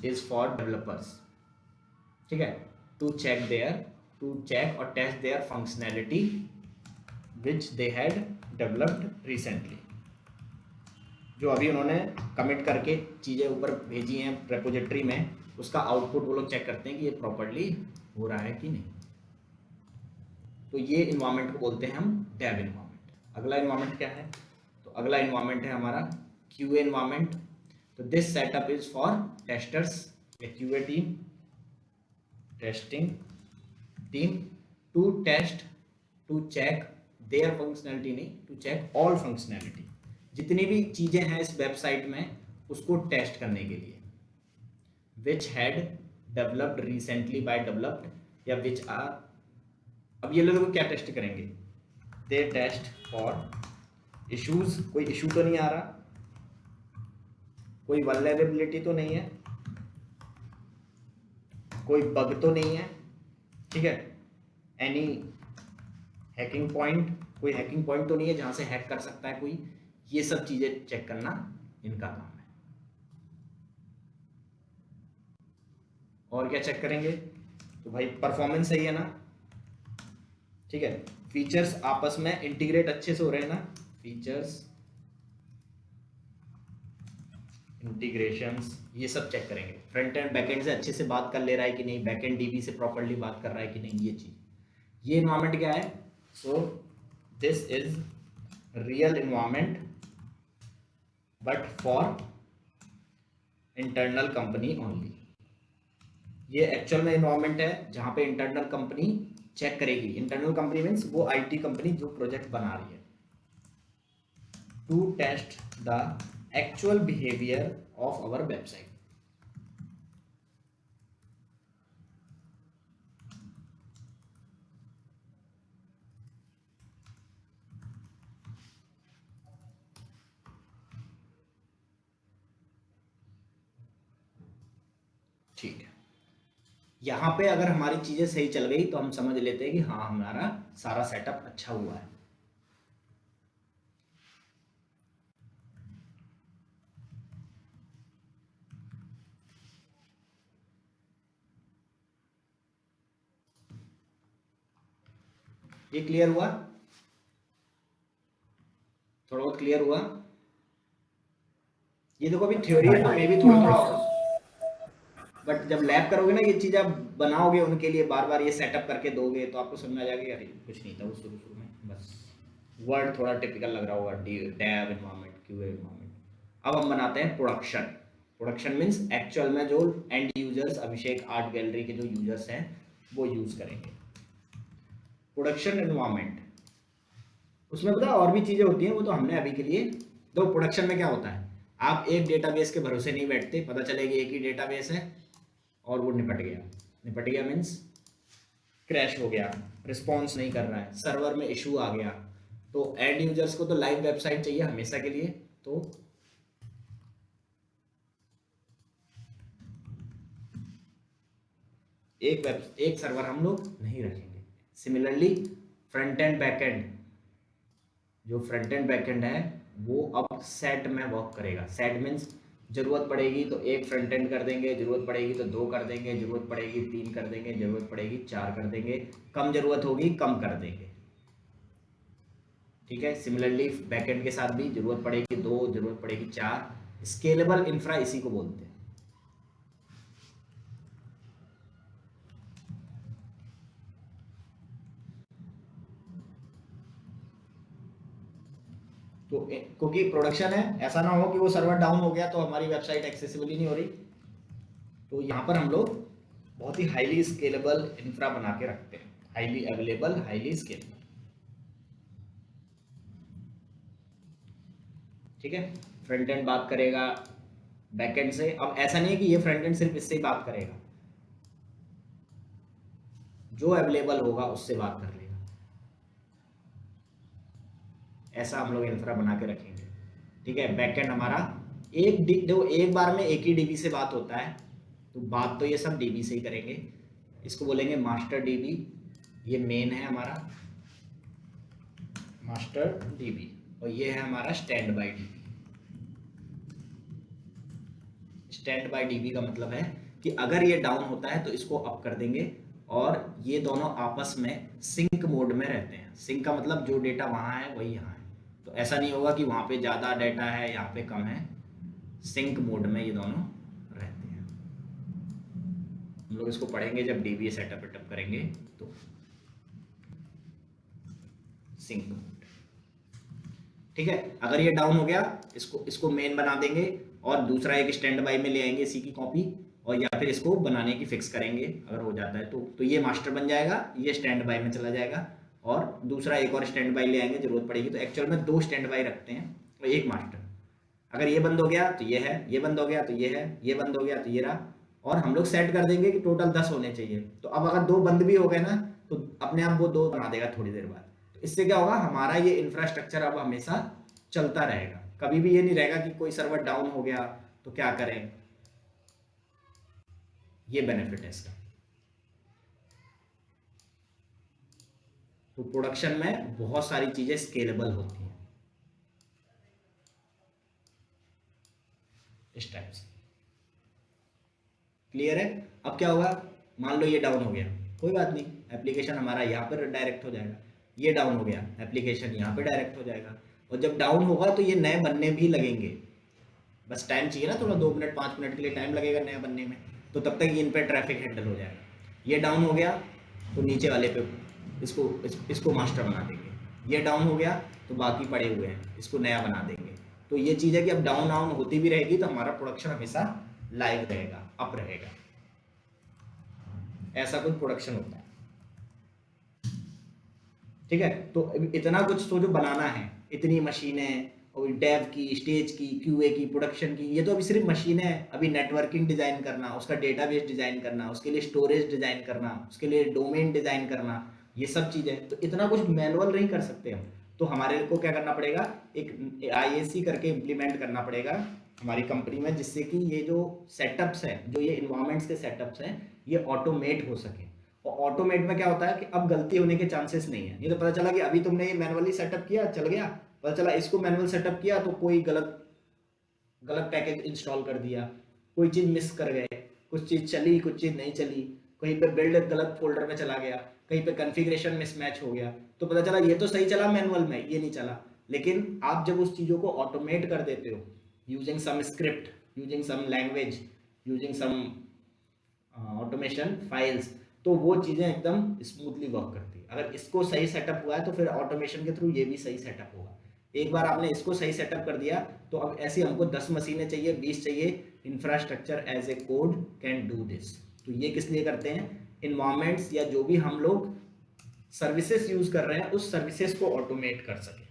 is for developers, ठीक है, टू चेक और test their functionality which they had developed recently. जो अभी उन्होंने कमिट करके चीज़ें ऊपर भेजी हैं रेपोजिटरी में, उसका आउटपुट वो लोग चेक करते हैं कि ये प्रॉपर्ली हो रहा है कि नहीं। तो ये इन्वायरमेंट को बोलते हैं हम डेव इन्वायरमेंट। अगला इन्वायरमेंट क्या है? तो अगला इन्वायरमेंट है हमारा क्यूए इन्वायरमेंट। तो this setup is for testers, QA team, testing team, to test, to check their functionality, नहीं, टू चेक ऑल फंक्शनैलिटी, जितनी भी चीजें हैं इस वेबसाइट में उसको टेस्ट करने के लिए। Which had developed recently by developed, या विच आर, अब ये लोग क्या टेस्ट करेंगे? दे टेस्ट फॉर इश्यूज, कोई इशू तो नहीं आ रहा, कोई वल्नरेबिलिटी तो नहीं है, कोई बग तो नहीं है, ठीक है, एनी हैकिंग पॉइंट, कोई हैकिंग पॉइंट तो नहीं है जहां से हैक कर सकता है कोई। ये सब चीजें चेक करना इनका काम है। और क्या चेक करेंगे? तो भाई परफॉर्मेंस सही है ना, ठीक है, फीचर्स आपस में इंटीग्रेट अच्छे से हो रहे हैं ना, फीचर्स इंटीग्रेशंस, ये सब चेक करेंगे। फ्रंट एंड बैक एंड से अच्छे से बात कर ले रहा है कि नहीं, बैक एंड डीबी से प्रॉपर्ली बात कर रहा है कि नहीं, ये चीज। ये एनवायरनमेंट क्या है? So this is real environment but for internal company only. ये एक्चुअल में एनवायरनमेंट है जहां पे इंटरनल कंपनी चेक करेगी। इंटरनल कंपनी मीन्स वो आईटी कंपनी जो प्रोजेक्ट बना रही है। To test the actual behaviour of our website. ठीक है, यहां पे अगर हमारी चीजें सही चल गई तो हम समझ लेते हैं कि हाँ हमारा सारा सेटअप अच्छा हुआ है। ये क्लियर हुआ? थोड़ा बहुत क्लियर हुआ? ये देखो अभी थ्योरी है तो मे भी थोड़ा थोड़ा होगा, बट जब लैब करोगे ना, ये चीज आप बनाओगे उनके लिए, बार बार ये सेटअप करके दोगे तो आपको समझ में आ जाएगा अरे कुछ नहीं था वो शुरू शुरू में, बस वर्ड थोड़ा टिपिकल लग रहा होगा, डेव एनवायरनमेंट, क्यूए एनवायरनमेंट। अब हम बनाते हैं प्रोडक्शन। प्रोडक्शन मीन्स एक्चुअल में जो and users, Abhishek art gallery के जो यूजर्स हैं वो यूज करेंगे प्रोडक्शन एनवायरनमेंट। उसमें पता और भी चीजें होती हैं, वो तो हमने अभी के लिए, तो प्रोडक्शन में क्या होता है, आप एक डेटाबेस के भरोसे नहीं बैठते, पता चलेगा एक ही डेटाबेस है और वो निपट गया मीन्स क्रैश हो गया, रिस्पॉन्स नहीं कर रहा है, सर्वर में इशू आ गया। तो एंड यूजर्स को तो लाइव वेबसाइट चाहिए हमेशा के लिए, तो एक सर्वर हम लोग नहीं रखेंगे। Similarly front end back and, जो फ्रंट एंड बैक एंड है वो अब सेट में वर्क करेगा। सेट मीन्स जरूरत पड़ेगी तो एक फ्रंट एंड कर देंगे, जरूरत पड़ेगी तो 2 कर देंगे, जरूरत पड़ेगी 3 कर देंगे, जरूरत पड़ेगी 4 कर देंगे, कम जरूरत होगी कम कर देंगे। ठीक है, सिमिलरली बैकएंड के साथ भी जरूरत पड़ेगी 2, जरूरत पड़ेगी 4। स्केलेबल इंफ्रा इसी को बोलते हैं। तो क्योंकि प्रोडक्शन है, ऐसा ना हो कि वो सर्वर डाउन हो गया तो हमारी वेबसाइट एक्सेसिबल ही नहीं हो रही। तो यहाँ पर हम लोग बहुत ही हाईली स्केलेबल इंफ्रा बना के रखते हैं, हाईली अवेलेबल, हाईली स्केलेबल। ठीक है, फ्रंट एंड बात करेगा बैक एंड से। अब ऐसा नहीं है कि ये फ्रंट एंड सिर्फ इससे ही बात करेगा, जो अवेलेबल होगा उससे बात कर लेगा। ऐसा हम लोग इंफ्रा बना के रखेंगे। ठीक है, बैकएंड हमारा एक बार में एक ही डीबी से बात होता है, तो बात तो ये सब डीबी से ही करेंगे। इसको बोलेंगे मास्टर डीबी, ये मेन है हमारा मास्टर डीबी, और ये है हमारा stand by dB. Stand by dB का मतलब है कि अगर ये डाउन होता है तो इसको अप कर देंगे, और ये दोनों आपस में सिंक मोड में रहते हैं। सिंक का मतलब जो डेटा वहां है वही यहाँ है, तो ऐसा नहीं होगा कि वहां पे ज़्यादा डेटा है यहाँ पे कम है। सिंक मोड में ये दोनों रहते हैं। हम लोग इसको पढ़ेंगे जब डीबी सेटअप वेटअप करेंगे, तो सिंक मोड। ठीक है, अगर ये डाउन हो गया इसको मेन बना देंगे, और दूसरा एक स्टैंड बाय में ले आएंगे इसी की कॉपी, और या फिर इसको बनाने की फिक्स करेंगे अगर हो जाता है तो ये मास्टर बन जाएगा, ये स्टैंड बाय में चला जाएगा, और दूसरा एक और स्टैंड बाय ले आएंगे जरूरत पड़ेगी। तो एक्चुअल में 2 स्टैंड बाय रखते हैं और एक मास्टर। अगर ये बंद हो गया तो ये है, ये बंद हो गया तो ये है, ये बंद हो गया तो ये रहा, और हम लोग सेट कर देंगे कि टोटल 10 होने चाहिए। तो अब अगर 2 बंद भी हो गए ना तो अपने आप वो 2 बना देगा थोड़ी देर बाद। तो इससे क्या होगा, हमारा ये इंफ्रास्ट्रक्चर अब हमेशा चलता रहेगा। कभी भी ये नहीं रहेगा कि कोई सर्वर डाउन हो गया तो क्या करें। ये बेनिफिट है इसका। तो प्रोडक्शन में बहुत सारी चीजें स्केलेबल होती हैं इस टाइप से। क्लियर है? अब क्या होगा, मान लो ये डाउन हो गया, कोई बात नहीं, एप्लीकेशन हमारा यहाँ पर डायरेक्ट हो जाएगा। ये डाउन हो गया, एप्लीकेशन यहाँ पे डायरेक्ट हो जाएगा। और जब डाउन होगा तो ये नए बनने भी लगेंगे, बस टाइम चाहिए ना, थोड़ा 2 मिनट 5 मिनट के लिए टाइम लगेगा नया बनने में, तो तब तक इन पे ट्रैफिक हैंडल हो जाएगा। ये डाउन हो गया तो नीचे वाले पे इसको मास्टर बना देंगे। ये डाउन हो गया तो बाकी पड़े हुए हैं, इसको नया बना देंगे। तो ये चीज़ है कि अब डाउन होती भी रहेगी तो हमारा प्रोडक्शन हमेशा लाइव रहेगा, अप रहेगा। ऐसा कुछ प्रोडक्शन होता है। ठीक है, तो इतना कुछ तो जो बनाना है, इतनी मशीनें, और डेव की, स्टेज की, क्यूए की, प्रोडक्शन की, ये तो अभी सिर्फ मशीनें हैं। अभी नेटवर्किंग डिजाइन करना, उसका डेटाबेस डिजाइन करना, उसके लिए स्टोरेज डिजाइन करना, उसके लिए डोमेन डिजाइन करना, ये सब चीजें तो इतना कुछ मैनुअल नहीं कर सकते हम। तो हमारे को क्या करना पड़ेगा, एक IAC करके इम्प्लीमेंट करना पड़ेगा हमारी कंपनी में, जिससे कि ये जो सेटअप्स हैं, जो ये इन्वायरमेंट्स के सेटअप्स हैं, ये ऑटोमेट हो सके। और ऑटोमेट में क्या होता है कि अब गलती होने के चांसेस नहीं है। ये तो पता चला कि अभी तुमने ये मैनुअली सेटअप किया, चल गया, पता चला इसको मैनुअल सेटअप किया तो कोई गलत पैकेज इंस्टॉल कर दिया, कोई चीज मिस कर गए, कुछ चीज चली कुछ चीज नहीं चली, कहीं पे बिल्ड गलत फोल्डर में चला गया, कहीं पे कॉन्फ़िगरेशन मिसमैच हो गया, तो पता चला ये तो सही चला मैनुअल में, ये नहीं चला। लेकिन आप जब उस चीजों को ऑटोमेट कर देते हो using some script, using some language, using some automation files, तो वो चीजें एकदम स्मूथली वर्क करती है। अगर इसको सही सेटअप हुआ है तो फिर ऑटोमेशन के थ्रू ये भी सही सेटअप होगा। एक बार आपने इसको सही सेटअप कर दिया तो अब ऐसी हमको 10 मशीनें चाहिए, 20 चाहिए, infrastructure as a code can do this. तो ये किस लिए करते हैं, इन्वायरमेंट्स या जो भी हम लोग सर्विसेज यूज कर रहे हैं उस सर्विसेज को ऑटोमेट कर सके।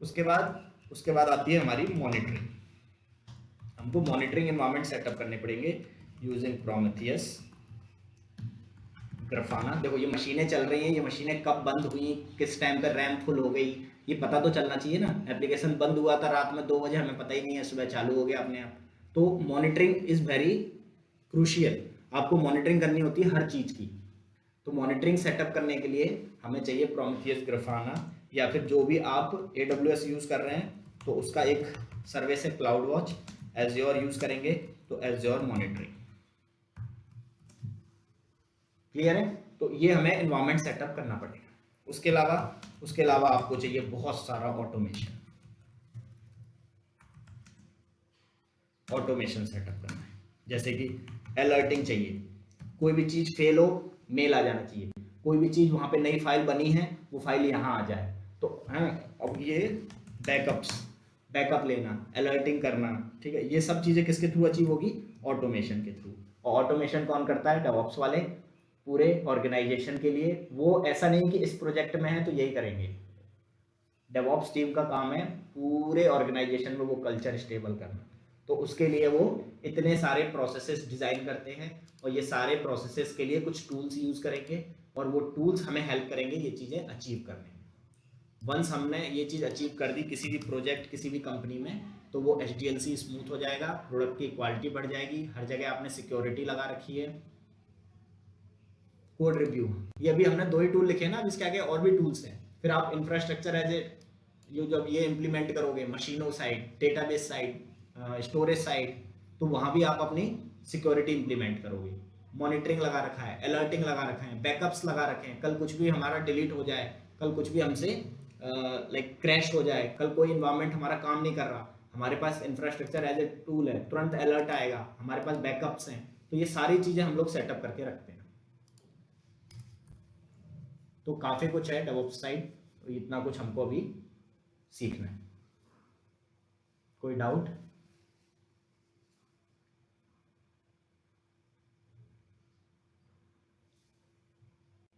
उसके बाद उसके बाद आती है हमारी मॉनिटरिंग। हमको मॉनिटरिंग एनवायरनमेंट सेटअप करने पड़ेंगे यूजिंग प्रोमेथियस ग्राफाना। देखो ये मशीनें चल रही हैं, ये मशीनें कब बंद हुई, किस टाइम पर रैम फुल हो गई, ये पता तो चलना चाहिए ना। एप्लीकेशन बंद हुआ था रात में 2 बजे, हमें पता ही नहीं है, सुबह चालू हो गया अपने आप। तो मॉनिटरिंग इज़ वेरी क्रूशियल, आपको मॉनिटरिंग करनी होती है हर चीज़ की। तो मॉनिटरिंग सेटअप करने के लिए हमें चाहिए प्रोमेथियस ग्राफाना, या फिर जो भी आप AWS यूज़ कर रहे हैं तो उसका एक सर्विस है क्लाउड वॉच। एज़्योर यूज़ करेंगे तो एज़्योर मॉनिटरिंग। क्लियर है? तो ये हमें एनवायरनमेंट सेटअप करना पड़ेगा। उसके अलावा आपको चाहिए बहुत सारा ऑटोमेशन सेटअप करना है। जैसे कि अलर्टिंग चाहिए, कोई भी चीज़ फेल हो मेल आ जाना चाहिए, कोई भी चीज़ वहाँ पे नई फाइल बनी है वो फाइल यहाँ आ जाए। तो हैं, अब ये बैकअप लेना, अलर्टिंग करना, ठीक है, ये सब चीज़ें किसके थ्रू अचीव होगी? ऑटोमेशन के थ्रू। और ऑटोमेशन कौन करता है? डेवऑप्स वाले, पूरे ऑर्गेनाइजेशन के लिए। वो ऐसा नहीं कि इस प्रोजेक्ट में है तो यही करेंगे। डेवऑप्स टीम का काम है पूरे ऑर्गेनाइजेशन में वो कल्चर स्टेबल करना। तो उसके लिए वो इतने सारे प्रोसेसेस डिज़ाइन करते हैं, और ये सारे प्रोसेसेस के लिए कुछ टूल्स यूज़ करेंगे, और वो टूल्स हमें हेल्प करेंगे ये चीज़ें अचीव करने में। वंस हमने ये चीज़ अचीव कर दी किसी भी प्रोजेक्ट, किसी भी कंपनी में, तो वो HDLC स्मूथ हो जाएगा, प्रोडक्ट की क्वालिटी बढ़ जाएगी, हर जगह आपने सिक्योरिटी लगा रखी है। कोड रिव्यू, ये अभी हमने 2 ही टूल लिखे हैं ना, अब इसके आगे और भी टूल्स हैं। फिर आप इंफ्रास्ट्रक्चर एज ए जब ये इम्प्लीमेंट करोगे, मशीनों side, database side, storage side, तो वहाँ भी आप अपनी सिक्योरिटी इंप्लीमेंट करोगे। मॉनिटरिंग लगा रखा है, अलर्टिंग लगा रखा है, बैकअप्स लगा रखे हैं, कल कुछ भी हमारा डिलीट हो जाए, कल कुछ भी हमसे लाइक क्रैश हो जाए, कल कोई इन्वायरमेंट हमारा काम नहीं कर रहा, हमारे पास इंफ्रास्ट्रक्चर एज ए टूल है, तुरंत अलर्ट आएगा, हमारे पास बैकअप्स हैं। तो ये सारी चीज़ें हम लोग सेटअप करके रखते हैं। तो काफ़ी कुछ है डेवऑप्स साइड, तो इतना कुछ हमको अभी सीखना है। कोई डाउट?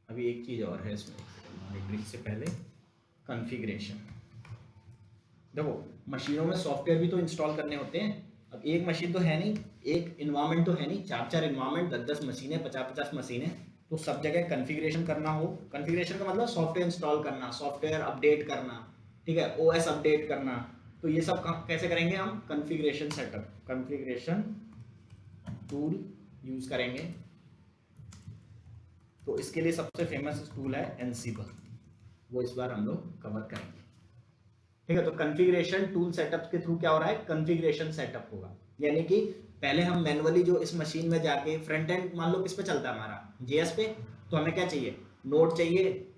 अभी एक चीज़ और है इसमें, मॉनिटरिंग से पहले कॉन्फ़िगरेशन। देखो मशीनों में सॉफ्टवेयर भी तो इंस्टॉल करने होते हैं। अब एक मशीन तो है नहीं, एक इन्वायरमेंट तो है नहीं, 4 इन्वायरमेंट, 10 मशीनें, 50 मशीनें, तो सब जगह कॉन्फ़िगरेशन करना हो। कॉन्फ़िगरेशन का मतलब सॉफ्टवेयर इंस्टॉल करना, सॉफ्टवेयर अपडेट करना, ठीक है, OS अपडेट करना। तो ये सब कैसे करेंगे हम? Configuration setup, configuration tool use करेंगे। तो इसके लिए सबसे फेमस टूल है एनसिबल, वो इस बार हम लोग कवर करेंगे। ठीक है, तो कॉन्फ़िगरेशन टूल सेटअप के थ्रू क्या हो रहा है? कॉन्फ़िगरेशन सेटअप होगा, यानी कि पहले हम मैनुअली जो इस मशीन में जाके, फ्रंट एंड मान लो किस पे चलता है हमारा, JS पे, तो हमें क्या चाहिए? नोड चाहिए,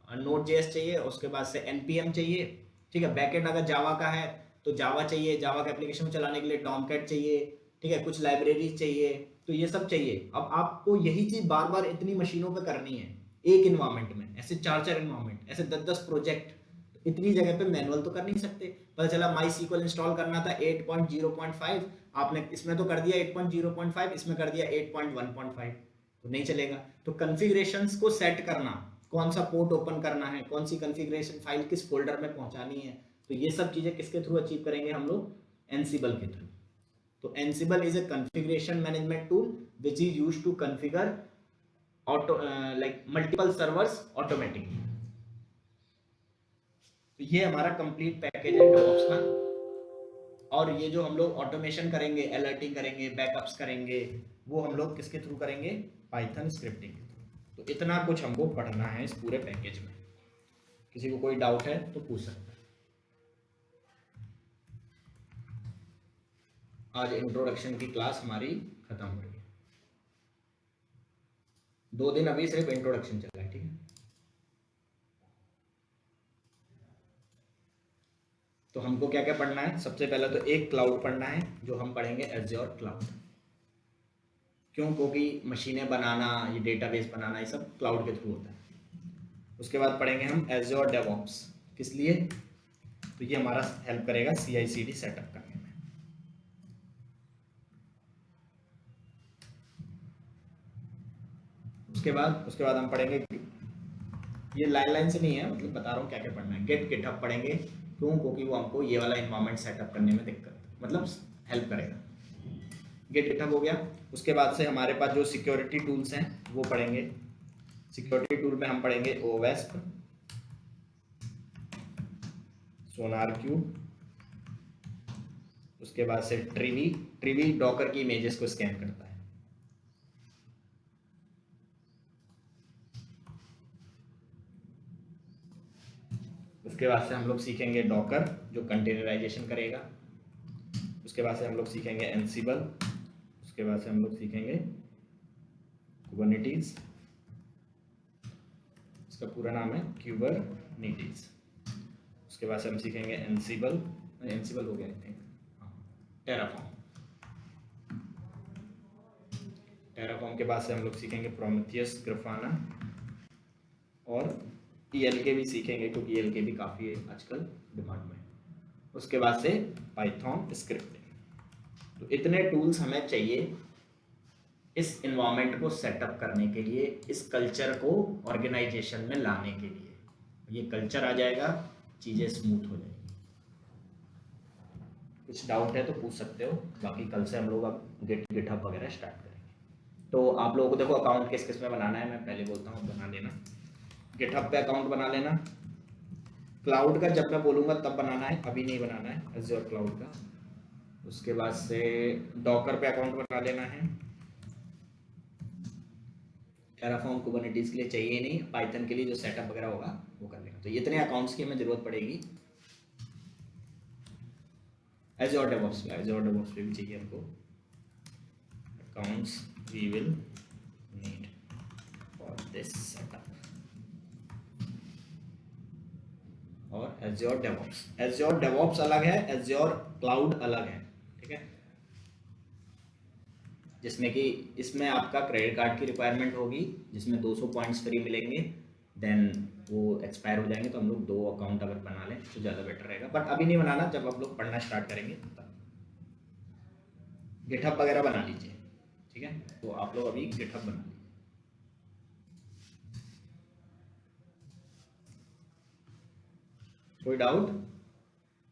Node.js चाहिए, उसके बाद से npm चाहिए, ठीक है। बैकएंड अगर जावा का है तो जावा चाहिए, जावा के एप्लीकेशन में चलाने के लिए टॉमकैट चाहिए, ठीक है, कुछ लाइब्रेरीज चाहिए, तो ये सब चाहिए। अब आपको यही चीज बार बार इतनी मशीनों पे करनी है एक इन्वायरमेंट में, ऐसे 4 इन्वायरमेंट, ऐसे 10 प्रोजेक्ट, इतनी जगह पे मैनुअल तो कर नहीं सकते। पता चला MySQL इंस्टॉल करना था 8.0.5, आपने इसमें तो कर दिया 8.0.5, इसमें कर दिया 8.1.5, तो नहीं चलेगा। तो कॉन्फ़िगरेशंस को सेट करना, कौन सा पोर्ट ओपन करना है, कौन सी कॉन्फ़िगरेशन फाइल किस फोल्डर में पहुंचानी है, तो ये सब चीजें किसके थ्रू अचीव करेंगे हम लोग? एनसिबल के थ्रू। तो Ansible is a configuration management tool which is used to configure auto like multiple servers automatically. तो ये हमारा कंप्लीट पैकेज है डेवऑप्स का। और ये जो हम लोग ऑटोमेशन करेंगे, अलर्टिंग करेंगे, बैकअप्स करेंगे, वो हम लोग किसके थ्रू करेंगे? पाइथन स्क्रिप्टिंग के थ्रू। तो इतना कुछ हमको पढ़ना है इस पूरे पैकेज में। किसी को कोई डाउट है तो पूछ सकते हैं। आज इंट्रोडक्शन की क्लास हमारी खत्म हो रही है। 2 दिन अभी सिर्फ इंट्रोडक्शन चला है, ठीक है। तो हमको क्या क्या पढ़ना है? सबसे पहले तो एक क्लाउड पढ़ना है, जो हम पढ़ेंगे एज़्योर क्लाउड। क्यों? क्योंकि मशीनें बनाना, ये डेटाबेस बनाना, ये सब क्लाउड के थ्रू होता है। उसके बाद पढ़ेंगे हम एज़्योर डेवऑप्स। किस लिए? तो ये हमारा हेल्प करेगा CI/CD सेटअप करने में। उसके बाद हम पढ़ेंगे, ये लाइन से नहीं है, मतलब बता रहा हूँ क्या क्या पढ़ना है। गिटहब पढ़ेंगे, क्यों? क्योंकि वो हमको ये वाला इन्वायरमेंट सेटअप करने में दिक्कत मतलब हेल्प करेगा। गेट गिटहब हो गया। उसके बाद से हमारे पास जो सिक्योरिटी टूल्स हैं वो पढ़ेंगे। सिक्योरिटी टूल में हम पढ़ेंगे ओवेस्प, सोनारक्यूब, उसके बाद से ट्रिवी डॉकर की इमेजेस को स्कैन करता है। उसके बाद से हम लोग सीखेंगे डॉकर जो कंटेनराइजेशन करेगा। उसके बाद से हम लोग सीखेंगे एनसिबल। उसके बाद से हम लोग सीखेंगे कुबरनेटिस, इसका पूरा नाम है क्यूबरनेटिस। उसके बाद से हम सीखेंगे एनसिबल हो गया आई थिंक, टेराफॉर्म के बाद से हम लोग सीखेंगे प्रोमेथियस, ग्राफाना और ELK भी सीखेंगे क्योंकि ELK भी काफ़ी आजकल डिमांड में है। उसके बाद से पाइथन स्क्रिप्टिंग। तो इतने टूल्स हमें चाहिए इस इन्वायरमेंट को सेटअप करने के लिए, इस कल्चर को ऑर्गेनाइजेशन में लाने के लिए। ये कल्चर आ जाएगा, चीज़ें स्मूथ हो जाएगी। कुछ डाउट है तो पूछ सकते हो, बाकी कल से हम लोग अब गिटहब वगैरह स्टार्ट करेंगे। तो आप लोगों को देखो अकाउंट किस किस में बनाना है, मैं पहले बोलता हूँ बना लेना। गिटहब पे अकाउंट बना लेना। क्लाउड का जब मैं बोलूँगा तब बनाना है, अभी नहीं बनाना है, एज़्योर क्लाउड का। उसके बाद से डॉकर पे अकाउंट बना लेना है। टेराफॉर्म कुबरनेटिस के लिए चाहिए नहीं, पाइथन के लिए जो सेटअप वगैरह होगा वो कर लेंगे। तो इतने अकाउंट्स की हमें ज़रूरत पड़ेगी। एज़्योर डेवऑप्स पे भी चाहिए हमको accounts we will need for this setup. और एज़्योर डेवऑप्स अलग है, एज़्योर क्लाउड अलग है, ठीक है। जिसमें कि इसमें आपका क्रेडिट कार्ड की रिक्वायरमेंट होगी, जिसमें 200 पॉइंट्स फ्री मिलेंगे, देन वो एक्सपायर हो जाएंगे। तो हम लोग 2 अकाउंट अगर बना लें तो ज़्यादा बेटर रहेगा, बट अभी नहीं बनाना, जब आप लोग पढ़ना स्टार्ट करेंगे तब। गिटहब वगैरह बना लीजिए, ठीक है। तो आप लोग अभी गिटहब बना लीजिए। कोई डाउट?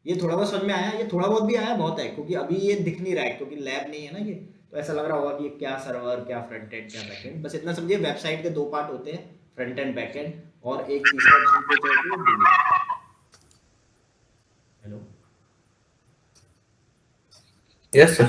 ये थोड़ा बहुत समझ में आया? ये थोड़ा बहुत भी आया बहुत है, क्योंकि अभी ये दिख नहीं रहा है, क्योंकि लैब नहीं है ना ये, तो ऐसा लग रहा होगा कि क्या सर्वर, क्या फ्रंट एंड, क्या बैक एंड। बस इतना समझिए, वेबसाइट के 2 पार्ट होते हैं, फ्रंट एंड बैक एंड, और एक तीसरा चीज होती है। Hello, Yes, sir.